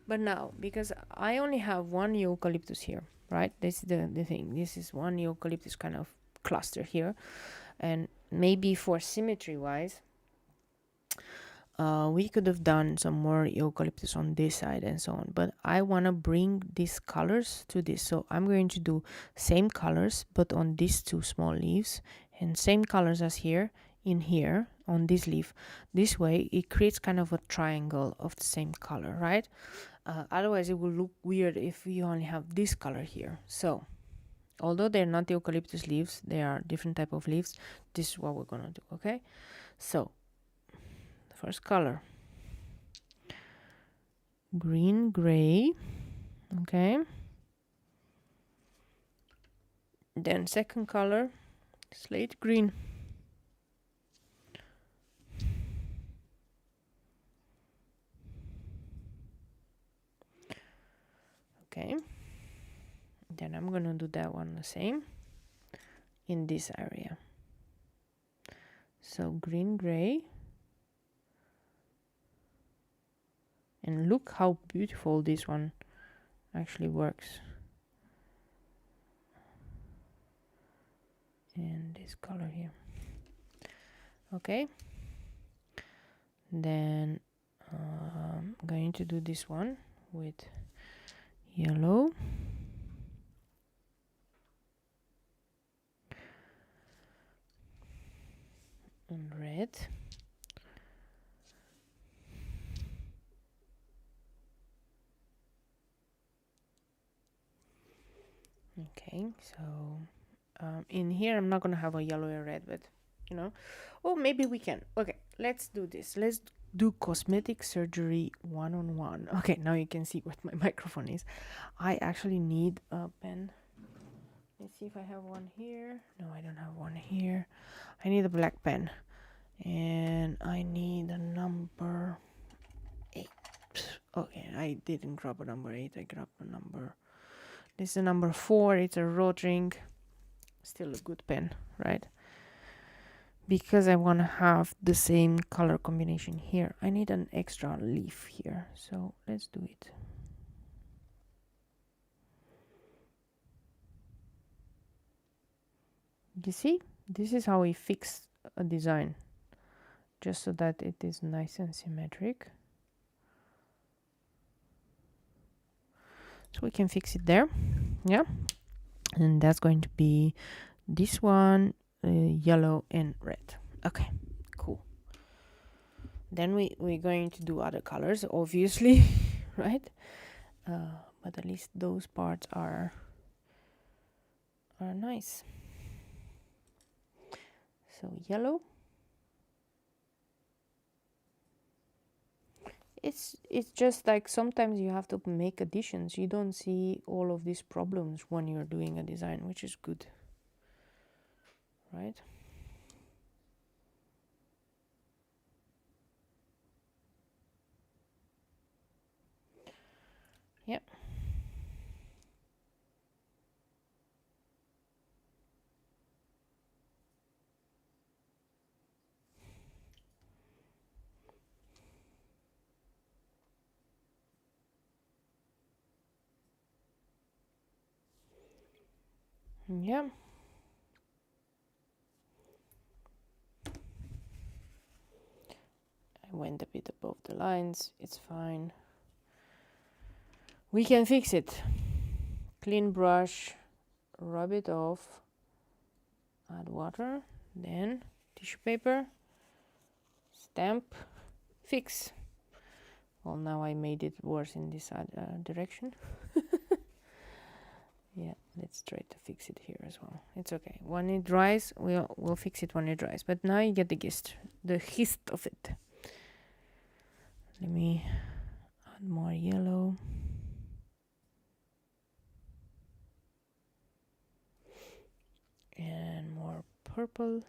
But now, because I only have one eucalyptus here, right? This is the thing. This is one eucalyptus kind of cluster here, and maybe for symmetry wise, we could have done some more eucalyptus on this side and so on, but I want to bring these colors to this, so I'm going to do same colors but on these two small leaves, and same colors as here in here on this leaf. This way it creates kind of a triangle of the same color, right? Otherwise it will look weird if you only have this color here. So although they're not eucalyptus leaves, they are different type of leaves. This is what we're gonna do. Okay, so first color, green gray. Okay, then second color, slate green. Okay, then I'm gonna do that one the same in this area. So green gray, and look how beautiful this one actually works. And this color here. Okay, then I'm going to do this one with yellow, and red. Okay, so in here I'm not gonna have a yellow or red, but you know, oh, maybe we can. Okay, let's do this. Let's do cosmetic surgery 1-on-1. Okay, now you can see what my microphone is. I actually need a pen. Let's see if I have one here. No, I don't have one here. I need a black pen, and I need a number 8. Okay, I didn't grab a number 8. I grabbed a number. This is a number 4. It's a Rotring. Still a good pen, right? Because I want to have the same color combination here, I need an extra leaf here. So let's do it. You see, this is how we fix a design, just so that it is nice and symmetric. So we can fix it there, yeah. And that's going to be this one, yellow and red. Okay, cool. Then we're going to do other colors, obviously, right? But at least those parts are nice. So yellow. It's just like sometimes you have to make additions. You don't see all of these problems when you're doing a design, which is good, right? Yep. Yeah. I went a bit above the lines. It's fine. We can fix it. Clean brush, rub it off, add water, then tissue paper, stamp, fix. Well, now I made it worse in this direction. Yeah, let's try to fix it here as well. It's okay. When it dries, we'll fix it when it dries. But now you get the gist of it. Let me add more yellow. And more purple.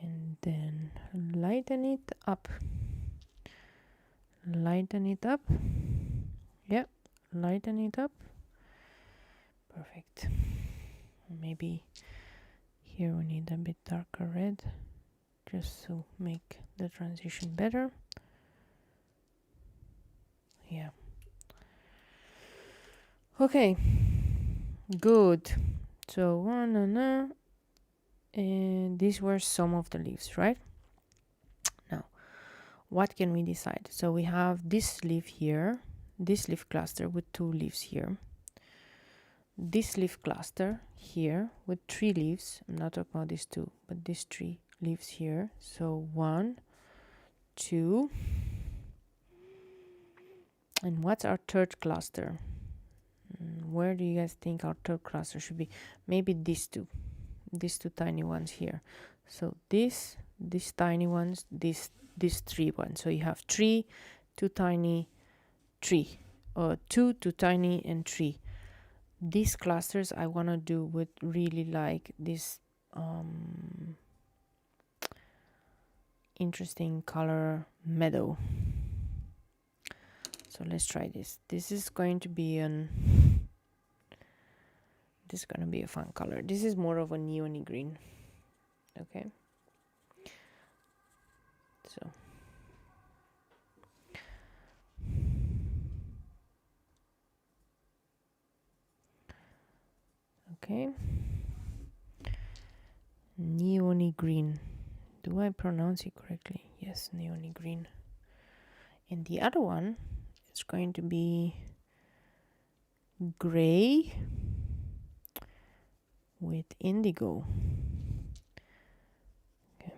And then lighten it up. Lighten it up. Yeah, lighten it up. Perfect. Maybe here we need a bit darker red, just to make the transition better. Yeah. Okay, good. So and these were some of the leaves, right? Now, what can we decide? So we have this leaf here, this leaf cluster with 2 leaves here, this leaf cluster here with 3 leaves. I'm not talking about these 2, but these 3 leaves here. So 1, 2, and what's our third cluster? Where do you guys think our third cluster should be? Maybe these 2 tiny ones here. So these tiny ones, these 3 ones. So you have 3, 2 tiny, 3, or 2, 2 tiny, and 3. These clusters I want to do with really like this interesting color meadow. So let's try this. This is going to be a fun color. This is more of a neony green. Okay. So okay. Neony green. Do I pronounce it correctly? Yes, neony green. And the other one is going to be gray with indigo. Okay.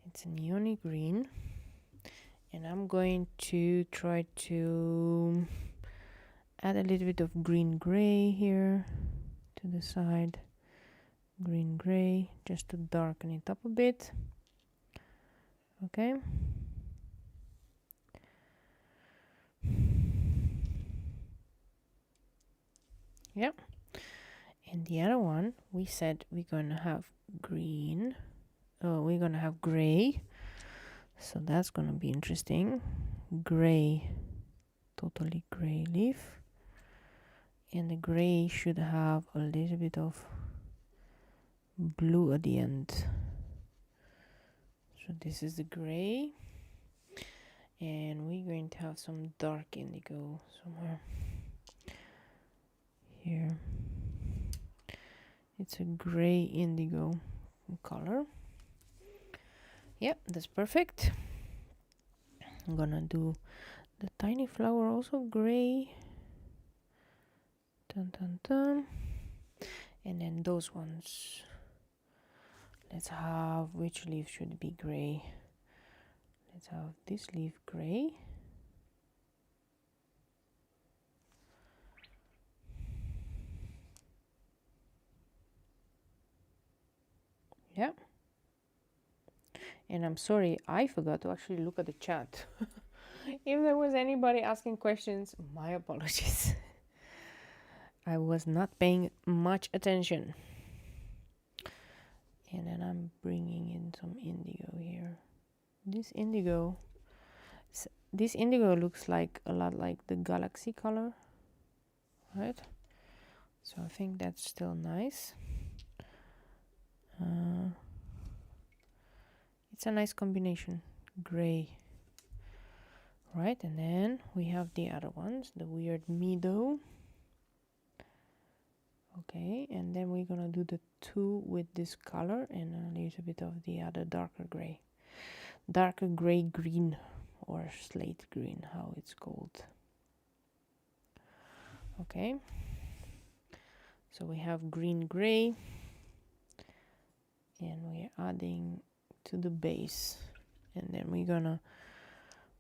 It's a neony green, and I'm going to try to add a little bit of green gray here to the side. Green gray, just to darken it up a bit. Okay. Yeah. And the other one, we said we're gonna have green. Oh, we're gonna have gray. So that's gonna be interesting. Gray, totally gray leaf. And the gray should have a little bit of blue at the end. So this is the gray. And we're going to have some dark indigo somewhere here. It's a gray indigo color. Yep, that's perfect. I'm gonna do the tiny flower also gray. Dun, dun, dun. And then those ones. Let's have, which leaf should be gray? Let's have this leaf gray. Yeah. And I'm sorry, I forgot to actually look at the chat. If there was anybody asking questions, my apologies. I was not paying much attention. And then I'm bringing in some indigo here. This indigo looks like a lot like the galaxy color, right? So I think that's still nice. It's a nice combination, gray, right? And then we have the other ones, the weird meadow. Okay, and then we're gonna do the 2 with this color and a little bit of the other darker gray green, or slate green, how it's called. Okay, so we have green gray, and we're adding to the base, and then we're gonna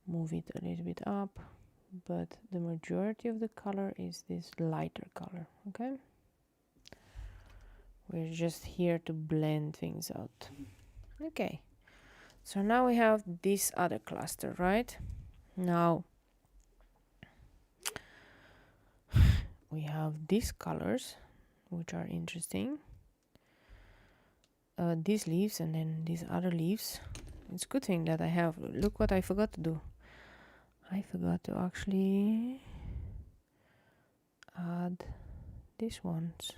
move it a little bit up, but the majority of the color is this lighter color. Okay, we're just here to blend things out. Okay, so now we have this other cluster, right? Now we have these colors, which are interesting. These leaves, and then these other leaves. It's a good thing that I have. Look what I forgot to do. I forgot to actually add these ones.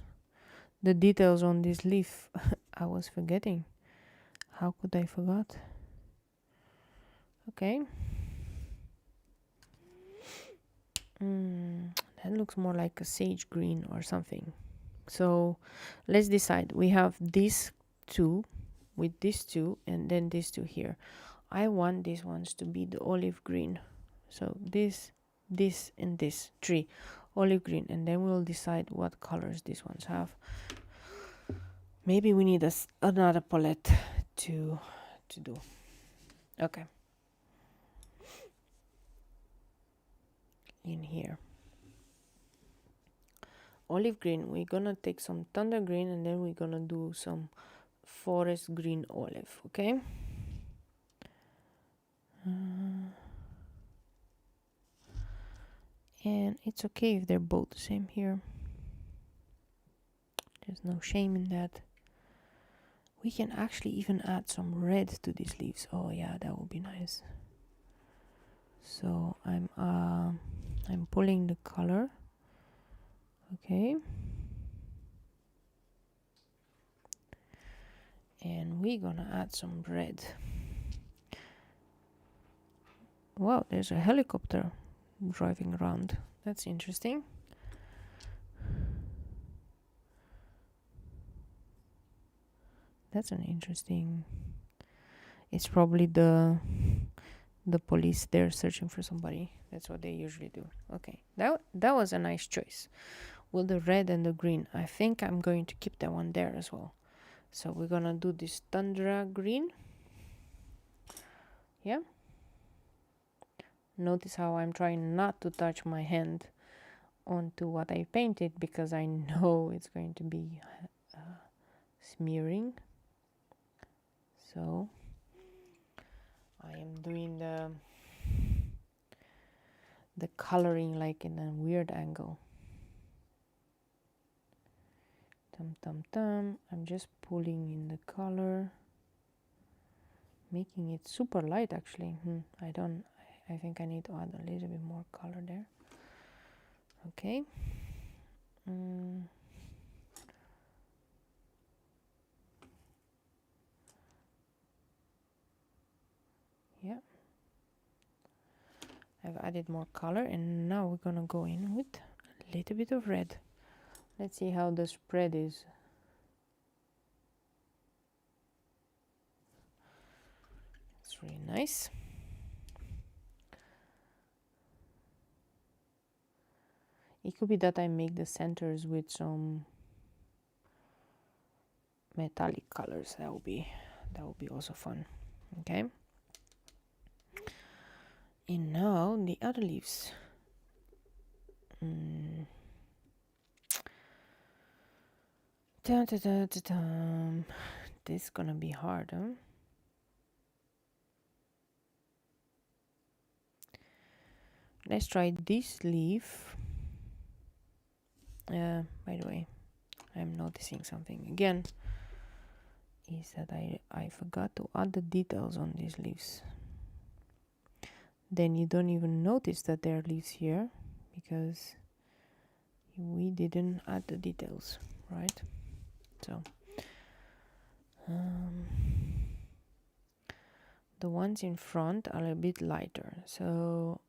The details on this leaf. I was forgetting. How could I forget? Okay. That looks more like a sage green or something. So let's decide. We have these two with these two and then these two here. I want these ones to be the olive green. So this, and this three olive green, and then we'll decide what colors these ones have. Maybe we need another palette to do. Okay. In here. Olive green, we're gonna take some thunder green and then we're gonna do some forest green olive, okay? And it's okay if they're both the same here. There's no shame in that. We can actually even add some red to these leaves. Oh yeah, that would be nice. So I'm pulling the color. Okay. And we're gonna add some red. Wow, there's a helicopter driving around. That's interesting. That's an interesting. It's probably the police. They're searching for somebody. That's what they usually do. Okay, that was a nice choice. With the red and the green, I think I'm going to keep that one there as well. So we're gonna do this tundra green. Yeah. Notice how I'm trying not to touch my hand onto what I painted because I know it's going to be smearing. So I am doing the coloring like in a weird angle. I'm just pulling in the color, making it super light actually. I think I need to add a little bit more color there. Okay. Yeah. I've added more color and now we're gonna go in with a little bit of red. Let's see how the spread is. It's really nice. It could be that I make the centers with some metallic colors. That would be also fun. Okay. And now the other leaves. This is gonna be hard, huh? Let's try this leaf. By the way, I'm noticing something again. Is that I forgot to add the details on these leaves. Then you don't even notice that there are leaves here because we didn't add the details, right? So the ones in front are a bit lighter, so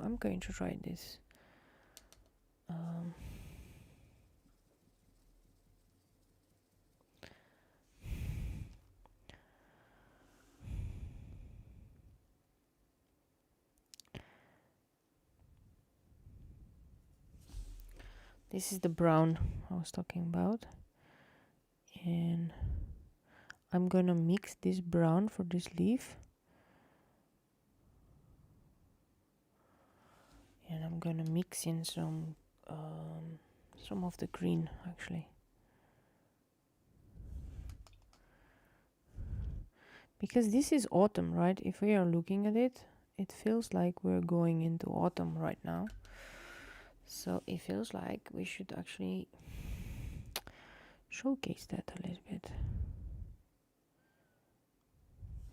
I'm going to try this. This is the brown I was talking about, and I'm gonna mix this brown for this leaf, and I'm gonna mix in some of the green actually, because this is autumn, right? If we are looking at it, it feels like we're going into autumn right now. So it feels like we should actually showcase that a little bit.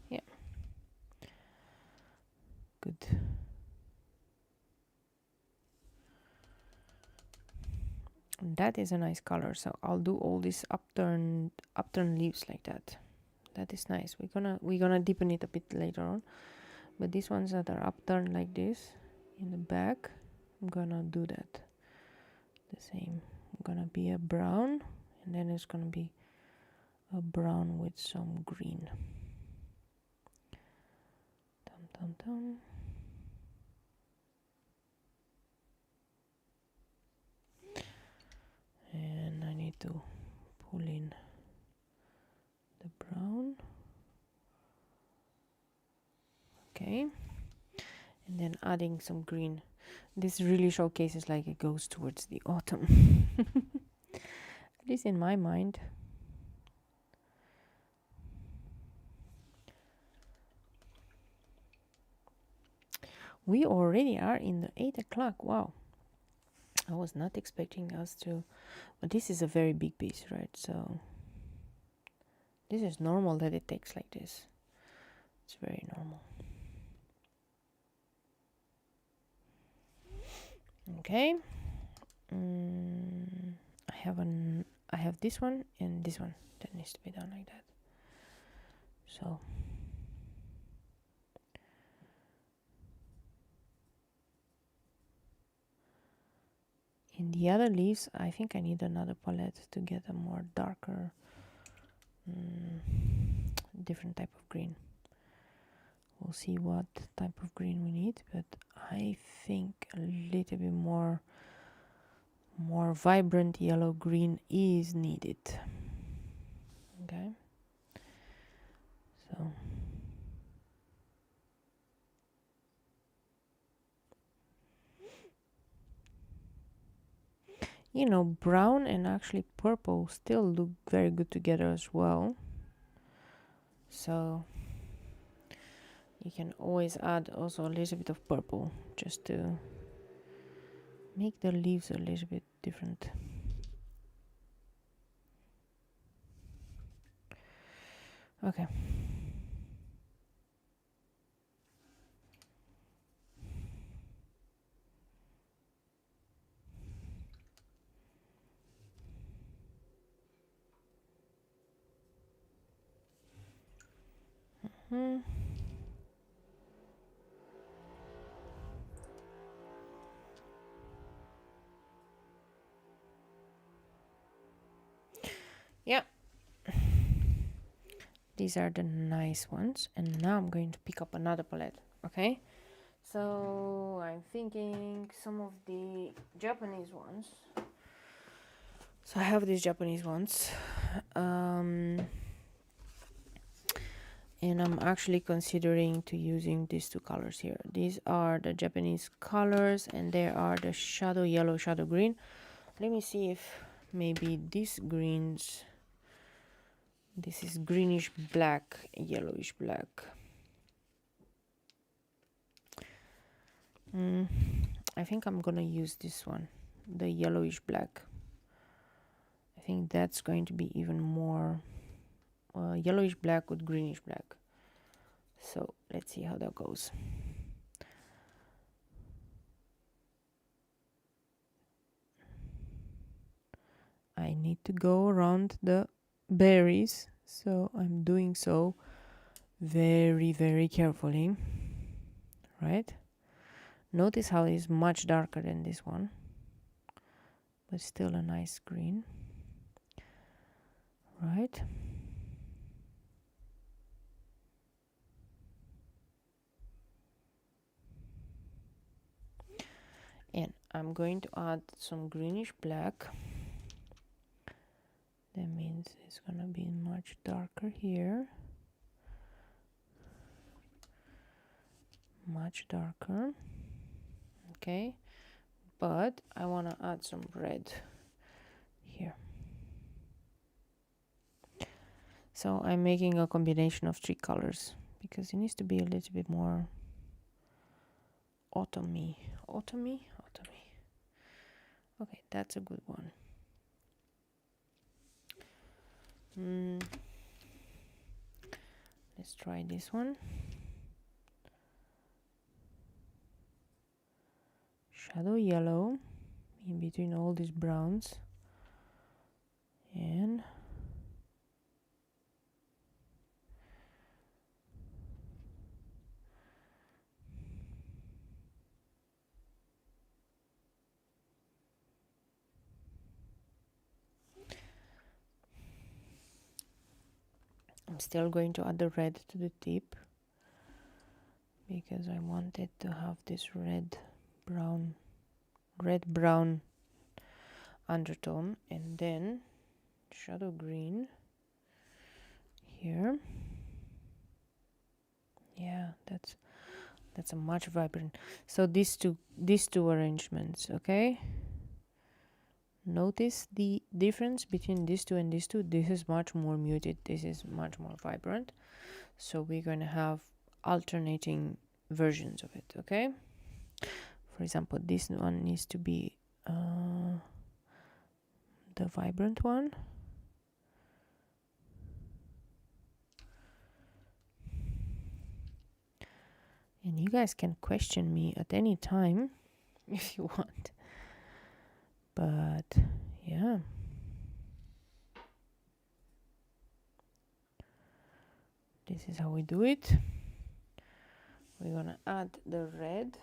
Yeah. Good. That is a nice color. So I'll do all these upturned leaves like that. That is nice. We're gonna deepen it a bit later on. but these ones that are upturned like this in the back, I'm gonna do that the same. I'm gonna be a brown, and then it's gonna be a brown with some green. Dum, dum, dum. And I need to pull in the brown. Okay, and then adding some green. This really showcases like it goes towards the autumn. At least in my mind. We already are in the 8 o'clock. Wow, I was not expecting us to, but this is a very big piece, right? So this is normal that it takes like this. It's very normal. Okay. I have this one and this one that needs to be done like that. So in the other leaves, I think I need another palette to get a more darker, different type of green. We'll see what type of green we need, but I think a little bit more vibrant yellow green is needed. Okay, so you know, brown and actually purple still look very good together as well. So you can always add also a little bit of purple just to make the leaves a little bit different. Okay. Yeah. These are the nice ones, and now I'm going to pick up another palette. Okay, so I'm thinking some of the Japanese ones. So I have these Japanese ones, and I'm actually considering to using these two colors here. These are the Japanese colors, and there are the shadow yellow, shadow green. Let me see if maybe these greens, this is greenish black, yellowish black. I think I'm gonna use this one, the yellowish black. I think that's going to be even more yellowish black with greenish black. So let's see how that goes. I need to go around the berries, so I'm doing so very, very carefully, right? Notice how it's much darker than this one, but still a nice green, right? And I'm going to add some greenish black. That means it's gonna be much darker here. Much darker. Okay, but I want to add some red here. So I'm making a combination of 3 colors because it needs to be a little bit more autumny. Autumny? Autumny. Okay, that's a good one. Let's try this one. Shadow yellow in between all these browns. And I'm still going to add the red to the tip because I wanted to have this red brown undertone, and then shadow green here. Yeah, that's a much vibrant. So these two arrangements, okay? Notice the difference between these two and these two. This is much more muted, this is much more vibrant. So we're going to have alternating versions of it, okay? For example, this one needs to be the vibrant one. And you guys can question me at any time if you want. But yeah. This is how we do it. We're gonna add the red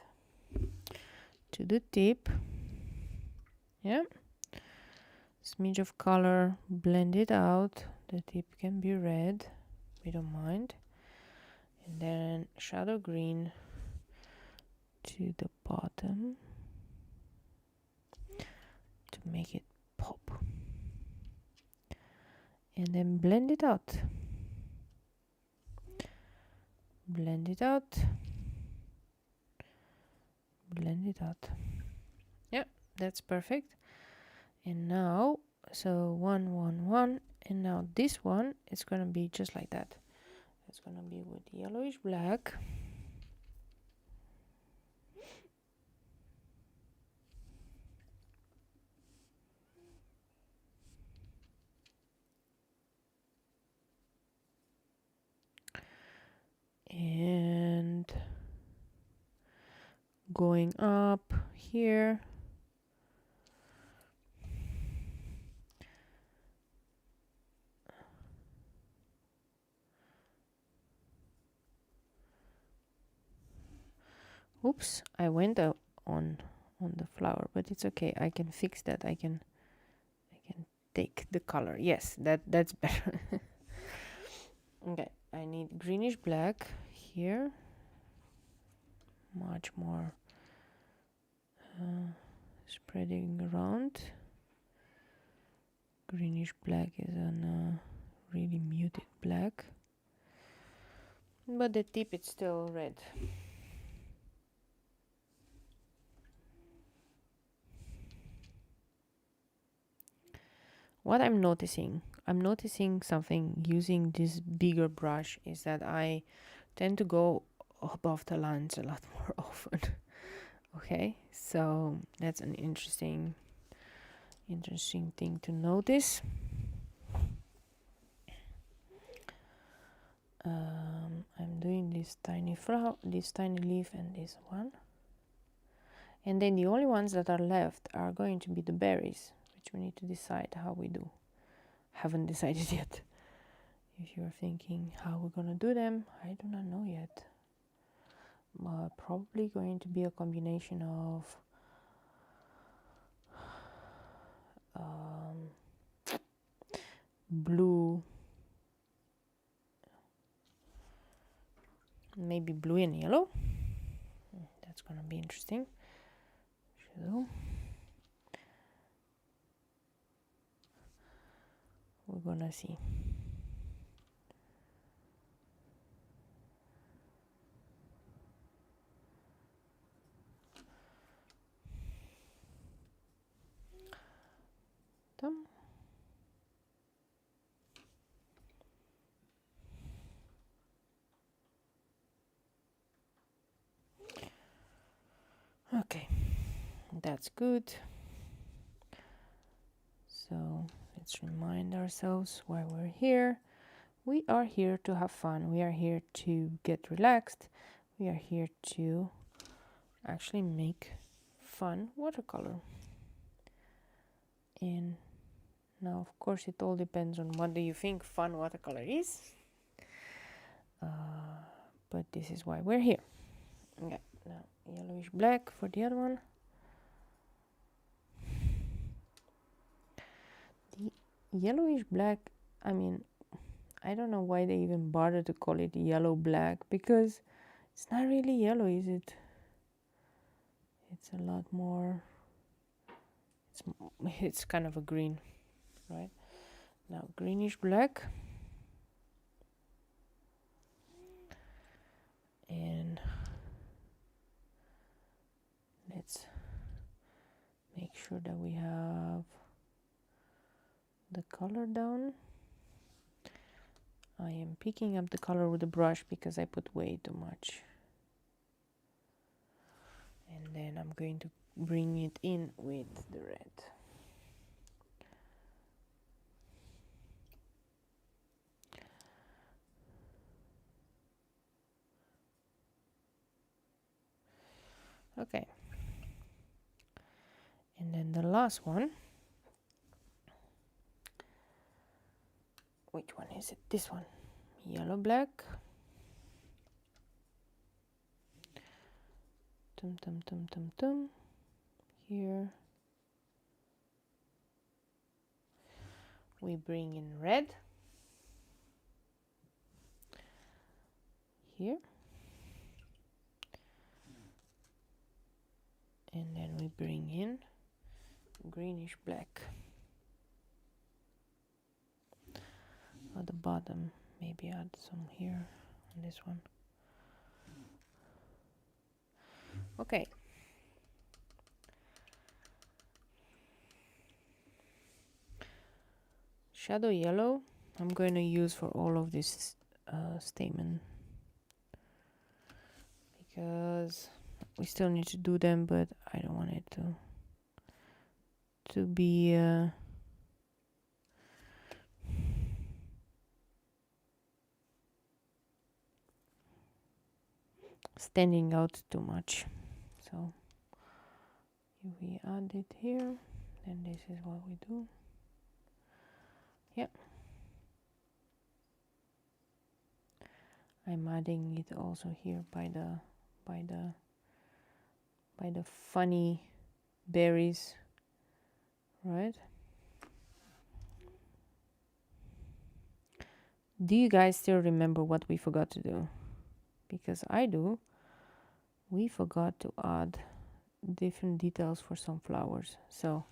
to the tip. Yeah. Smidge of color, blend it out. The tip can be red, we don't mind. And then shadow green to the bottom to make it pop. And then blend it out. Blend it out. Blend it out. Yeah, that's perfect. And now, so 1, 1, 1, and now this one is gonna be just like that. It's gonna be with yellowish black. And going up here. Oops, I went on the flower, but it's okay. I can fix that. I can take the color. Yes, that's better. Okay, I need greenish black here. Much more spreading around. Greenish black is a really muted black, but the tip is still red. What I'm noticing something using this bigger brush is that I tend to go above the lines a lot more often. Okay, so that's an interesting thing to notice. I'm doing this tiny flower, this tiny leaf, and this one, and then the only ones that are left are going to be the berries, which we need to decide how we do. Haven't decided yet. If you're thinking how we're gonna do them, I do not know yet. Probably going to be a combination of blue, maybe blue and yellow. That's gonna be interesting. So we're gonna see. Done. Okay, that's good. So let's remind ourselves why we're here. We are here to have fun. We are here to get relaxed. We are here to actually make fun watercolor. And now, of course, it all depends on what do you think fun watercolor is. But this is why we're here. Okay, now yellowish black for the other one. The yellowish black, I mean, I don't know why they even bother to call it yellow black, because it's not really yellow, is it? It's a lot more, it's kind of a green, right? Now greenish black, and let's make sure that we have the color down. I am picking up the color with the brush because I put way too much. And then I'm going to bring it in with the red. Okay. And then the last one. Which one is it? This one. Yellow black. Tum tum tum tum tum. Here. We bring in red. Here. And then we bring in greenish black. At the bottom, maybe add some here on this one. Okay. Shadow yellow I'm going to use for all of this stamen, because we still need to do them, but I don't want it to be standing out too much. So if we add it here, then this is what we do. Yep. I'm adding it also here by the funny berries, right? Do you guys still remember what we forgot to do? Because I do. We forgot to add different details for some flowers. So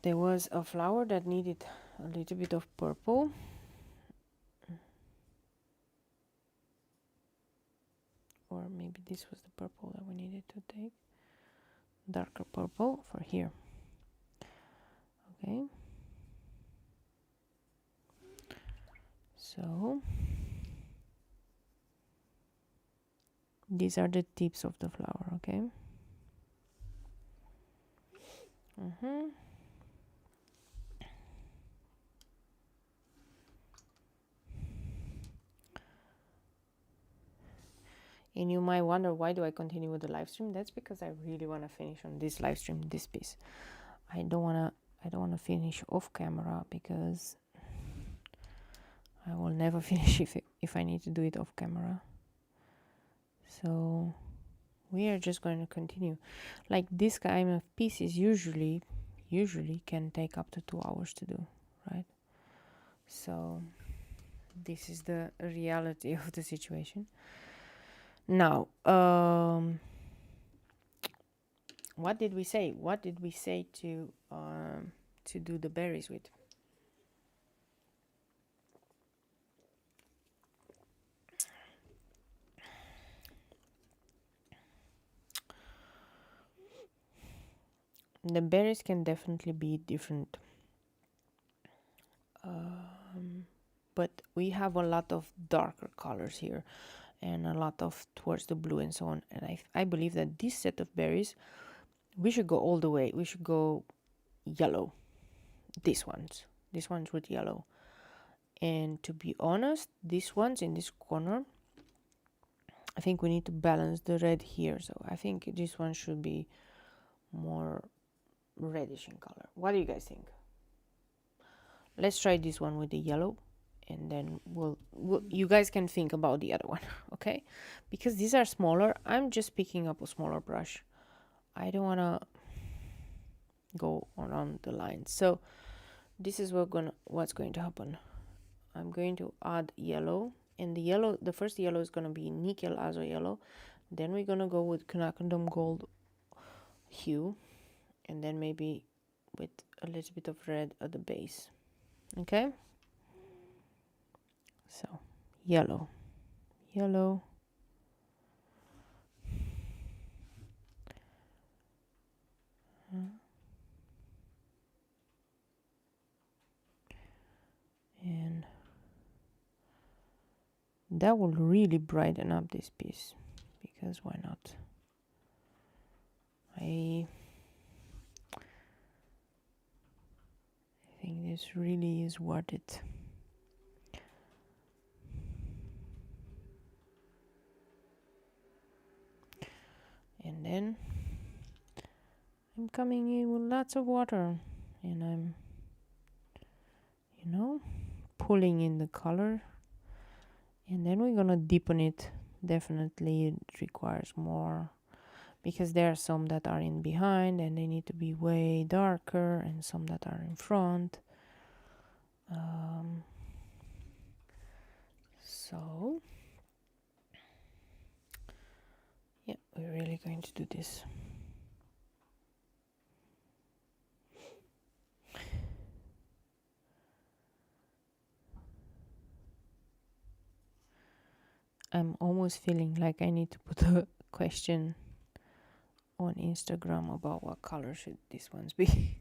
there was a flower that needed a little bit of purple. Or maybe this was the purple that we needed to take. Darker purple for here. Okay. So these are the tips of the flower, okay? And you might wonder, why do I continue with the live stream? That's because I really want to finish on this live stream, this piece. I don't want to finish off camera, because I will never finish if I need to do it off camera. So we are just going to continue. Like this kind of pieces usually can take up to 2 hours to do, right? So this is the reality of the situation. Now, what did we say? What did we say to do the berries with? The berries can definitely be different, but we have a lot of darker colors here and a lot of towards the blue and so on, and I believe that this set of berries, we should go all the way. We should go yellow. These ones with yellow. And to be honest, these ones in this corner, I think we need to balance the red here, so I think this one should be more reddish in color. What do you guys think? Let's try this one with the yellow, and then we'll you guys can think about the other one. Okay, because these are smaller. I'm just picking up a smaller brush. I don't want to go around the lines. So this is what's going to happen. I'm going to add yellow, and the first yellow is going to be nickel azo yellow. Then we're going to go with quinacridone gold hue, and then maybe with a little bit of red at the base. Okay, so yellow. And that will really brighten up this piece, because why not? I think this really is worth it. And then I'm coming in with lots of water, and I'm, you know, pulling in the color, and then we're gonna deepen it. Definitely it requires more, because there are some that are in behind and they need to be way darker, and some that are in front. So yeah, we're really going to do this. I'm almost feeling like I need to put a question on Instagram about what color should these ones be.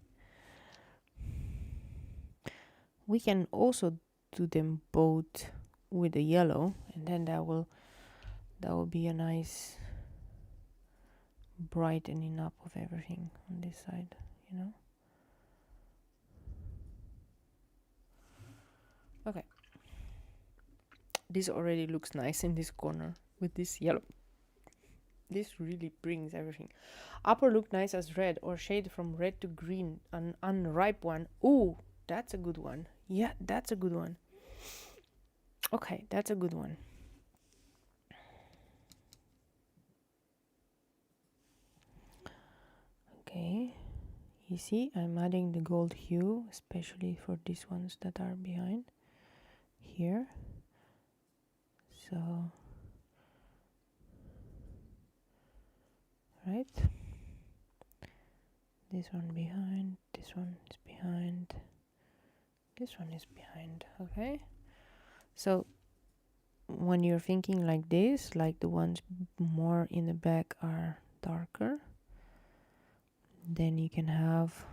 We can also do them both with the yellow, and then that will be a nice brightening up of everything on this side, you know. Okay, this already looks nice in this corner with this yellow. This really brings everything. Upper look nice as red, or shade from red to green, an unripe one. Ooh, that's a good one. Yeah, that's a good one. Okay, that's a good one. Okay, you see I'm adding the gold hue, especially for these ones that are behind here. So, right, this one behind, this one is behind, this one is behind. Okay, so when you're thinking like this, like the ones more in the back are darker, then you can have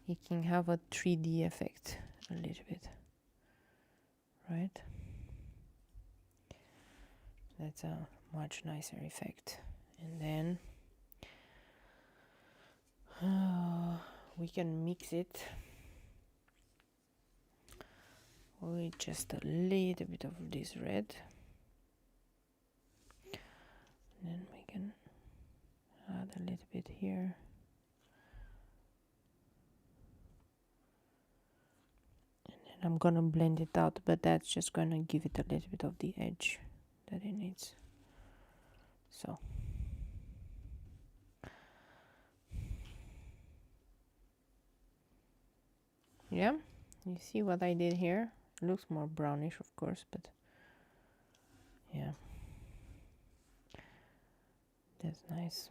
a 3D effect a little bit, right? That's a much nicer effect. And then we can mix it with just a little bit of this red, and then we can add a little bit here. And then I'm gonna blend it out, but that's just gonna give it a little bit of the edge that it needs. So yeah, you see what I did here? It looks more brownish, of course, but yeah, that's nice.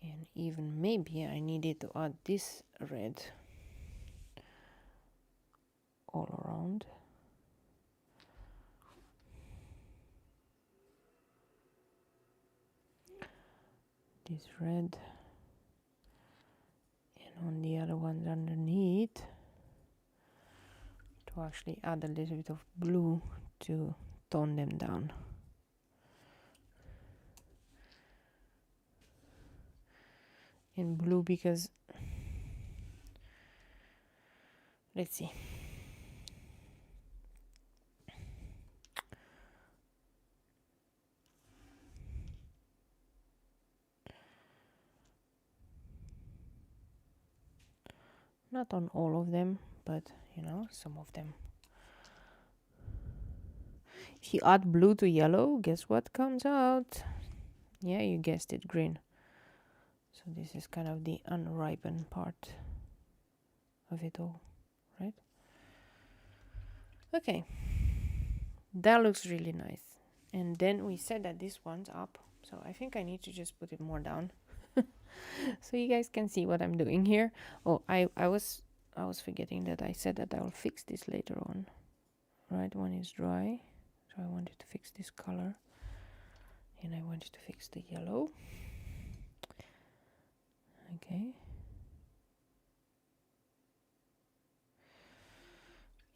And even maybe I needed to add this red all around. This red, and on the other ones underneath, to actually add a little bit of blue to tone them down. In blue, because let's see, not on all of them, but you know, some of them. If you add blue to yellow, guess what comes out? Yeah, you guessed it, green. So this is kind of the unripened part of it all, right? Okay, that looks really nice. And then we said that this one's up, so I think I need to just put it more down so you guys can see what I'm doing here. Oh, I was forgetting that I said that I'll fix this later on, right, when it's dry. So I wanted to fix this color, and I wanted to fix the yellow. Okay,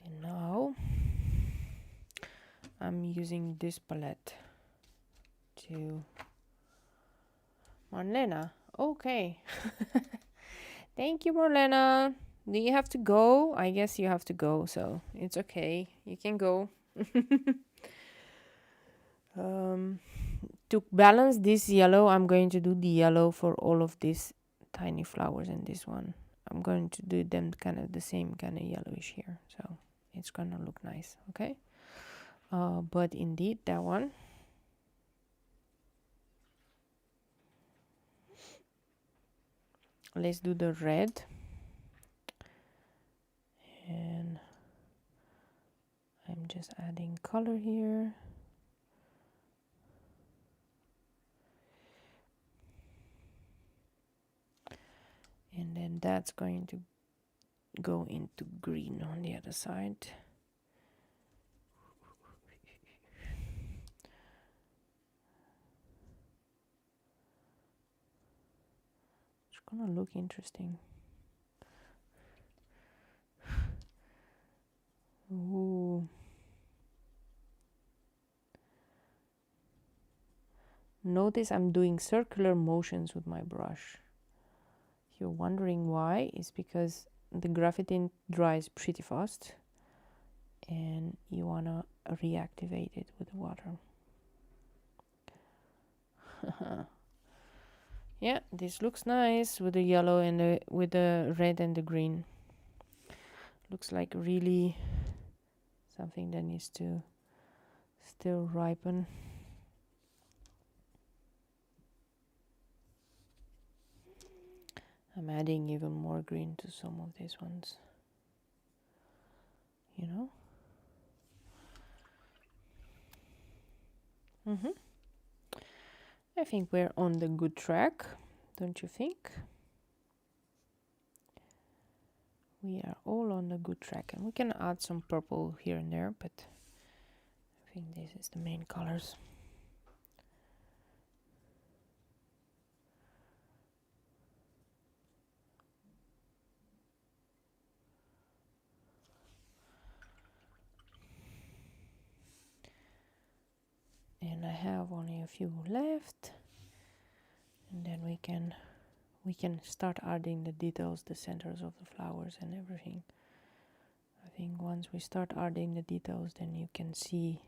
and now I'm using this palette to Marlena. Okay. Thank you, Marlena. Do you have to go? I guess you have to go, so it's okay. You can go. To balance this yellow, I'm going to do the yellow for all of these tiny flowers and this one. I'm going to do them kind of the same kind of yellowish here, so it's gonna look nice, okay? But indeed, that one. Let's do the red. And I'm just adding color here. And then that's going to go into green on the other side. It's gonna look interesting. Ooh. Notice I'm doing circular motions with my brush. If you're wondering why, it's because the graphite dries pretty fast and you wanna reactivate it with water. Yeah, this looks nice with the yellow and with the red and the green. Looks like really something that needs to still ripen. I'm adding even more green to some of these ones, you know. I think we're on the good track, don't you think? We are all on the good track, and we can add some purple here and there, but I think this is the main colors. And I have only a few left, and then we can start adding the details, the centers of the flowers and everything. I think once we start adding the details, then you can see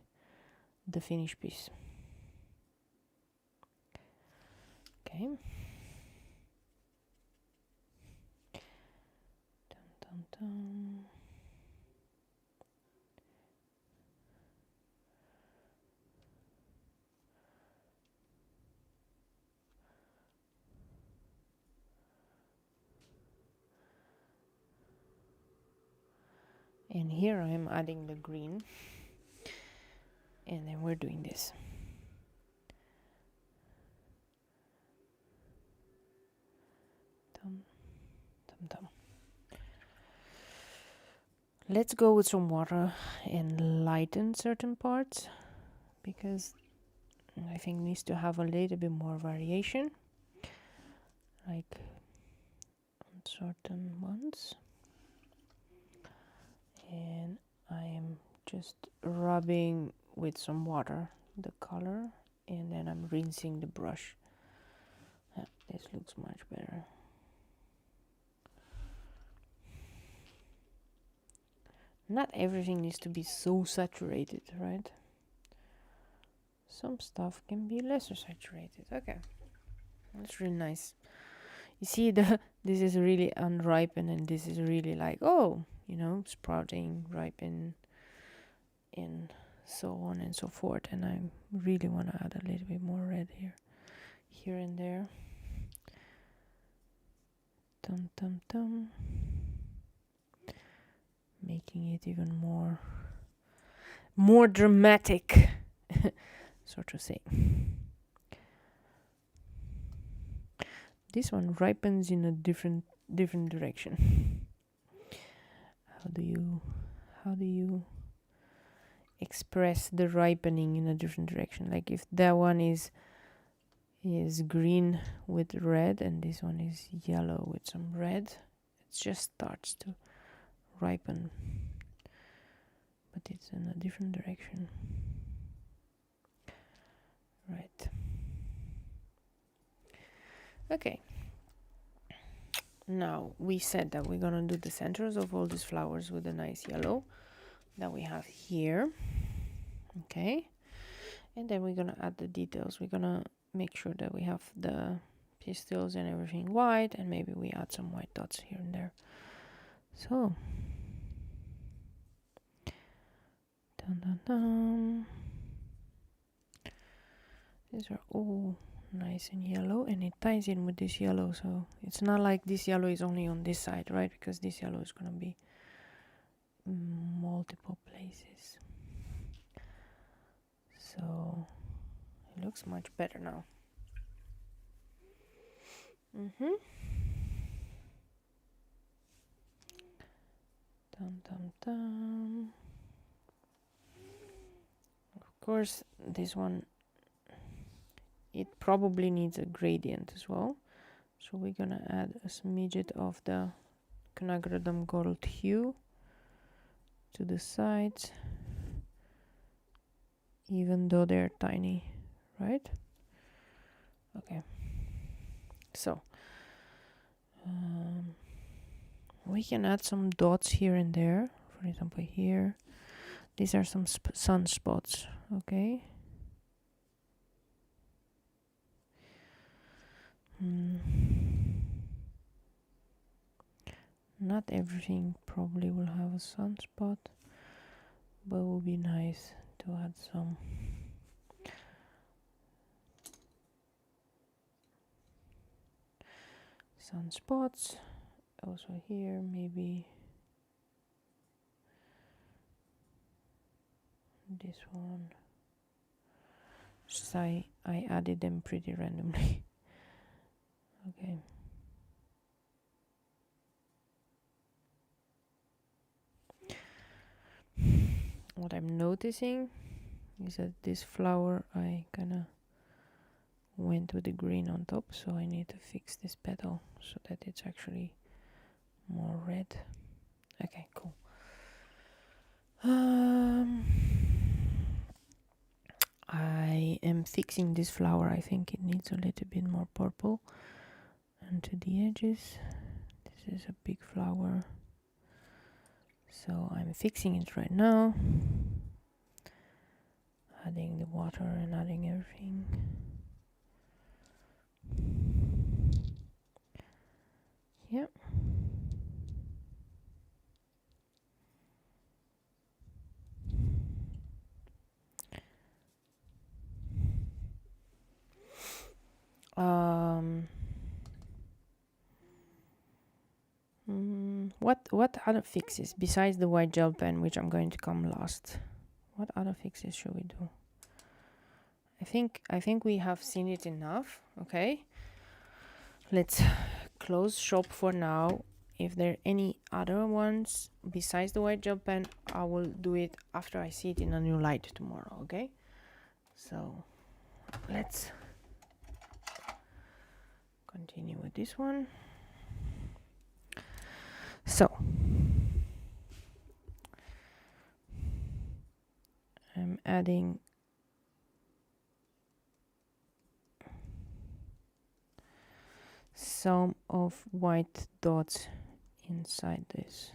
the finished piece. Okay. Dun, dun, dun. And here I'm adding the green, and then we're doing this. Dum, dum, dum. Let's go with some water and lighten certain parts, because I think it needs to have a little bit more variation, like on certain ones. And I am just rubbing with some water the color, and then I'm rinsing the brush. This looks much better. Not everything needs to be so saturated, right? Some stuff can be lesser saturated. Okay, that's really nice. You see, this is really unripened, and this is really like, oh, you know, sprouting, ripen, and so on and so forth. And I really want to add a little bit more red here and there. Making it even more dramatic, so to say. This one ripens in a different direction. How do you express the ripening in a different direction? Like if that one is green with red and this one is yellow with some red, it just starts to ripen, but it's in a different direction. Right. Okay. Now we said that we're gonna do the centers of all these flowers with a nice yellow that we have here. Okay. And then we're gonna add the details. We're gonna make sure that we have the pistils and everything white, and maybe we add some white dots here and there. So these are all nice and yellow, and it ties in with this yellow, so it's not like this yellow is only on this side, right? Because this yellow is gonna be multiple places. So it looks much better now. Of course, this one, it probably needs a gradient as well. So we're gonna add a smidget of the Knagradam gold hue to the sides, even though they're tiny, right? Okay. So we can add some dots here and there. For example, here, these are some sunspots. Okay. Not everything probably will have a sunspot, but it would be nice to add some. Sunspots. Also here, maybe this one. Just I added them pretty randomly. Okay. What I'm noticing is that this flower, I kinda went with the green on top, so I need to fix this petal so that it's actually more red. Okay, cool. I am fixing this flower. I think it needs a little bit more purple and to the edges. This is a big flower, so I'm fixing it right now, adding the water and adding everything. Yeah. What other fixes besides the white gel pen, which I'm going to come last? What other fixes should we do? I think we have seen it enough. Okay, let's close shop for now. If there are any other ones besides the white gel pen, I will do it after I see it in a new light tomorrow. Okay, so let's continue with this one. So I'm adding some of white dots inside these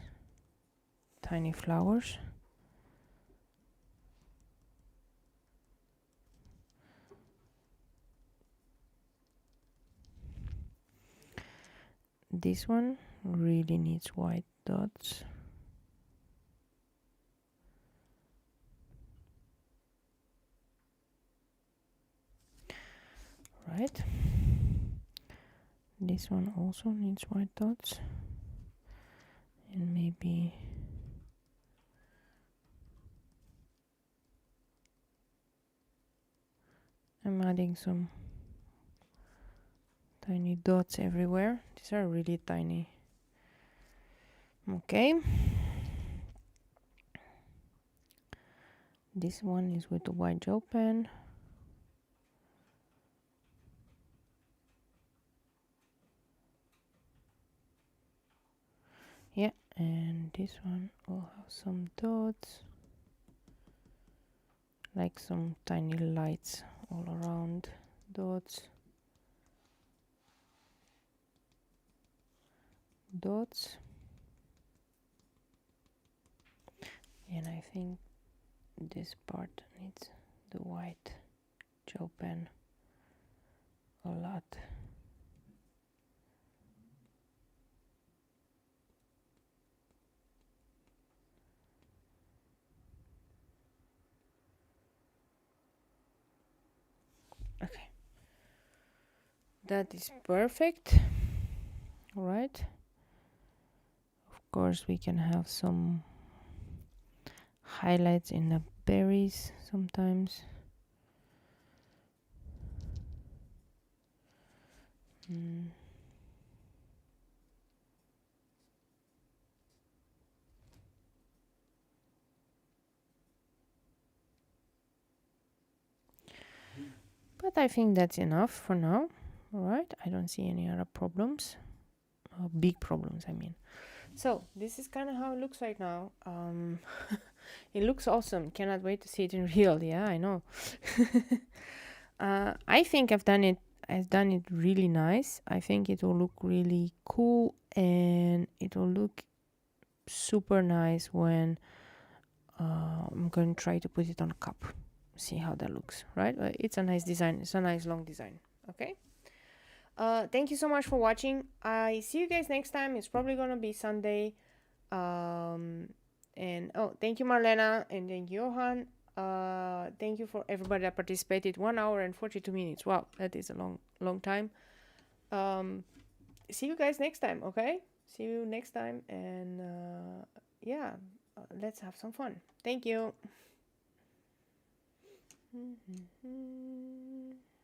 tiny flowers. This one really needs white dots. right. This one also needs white dots, and maybe I'm adding some tiny dots everywhere. These are really tiny. Okay. This one is with the white gel pen. Yeah, and this one will have some dots, like some tiny lights all around, dots, dots. And I think this part needs the white gel pen a lot. Okay, that is perfect. All right. Of course, we can have some highlights in the berries sometimes. But I think that's enough for now. All right, I don't see any other problems, big problems I mean. So this is kind of how it looks right now. It looks awesome. Cannot wait to see it in real. Yeah, I know. I think I've done it really nice. I think it will look really cool, and it will look super nice when I'm going to try to put it on a cup. See how that looks, right? It's a nice design. It's a nice long design. Okay. Thank you so much for watching. I see you guys next time. It's probably gonna be Sunday. And oh, thank you Marlena, and thank you Johan. Thank you for everybody that participated. 1 hour and 42 minutes. Wow, that is a long time. See you guys next time. Okay, see you next time, and yeah, let's have some fun. Thank you.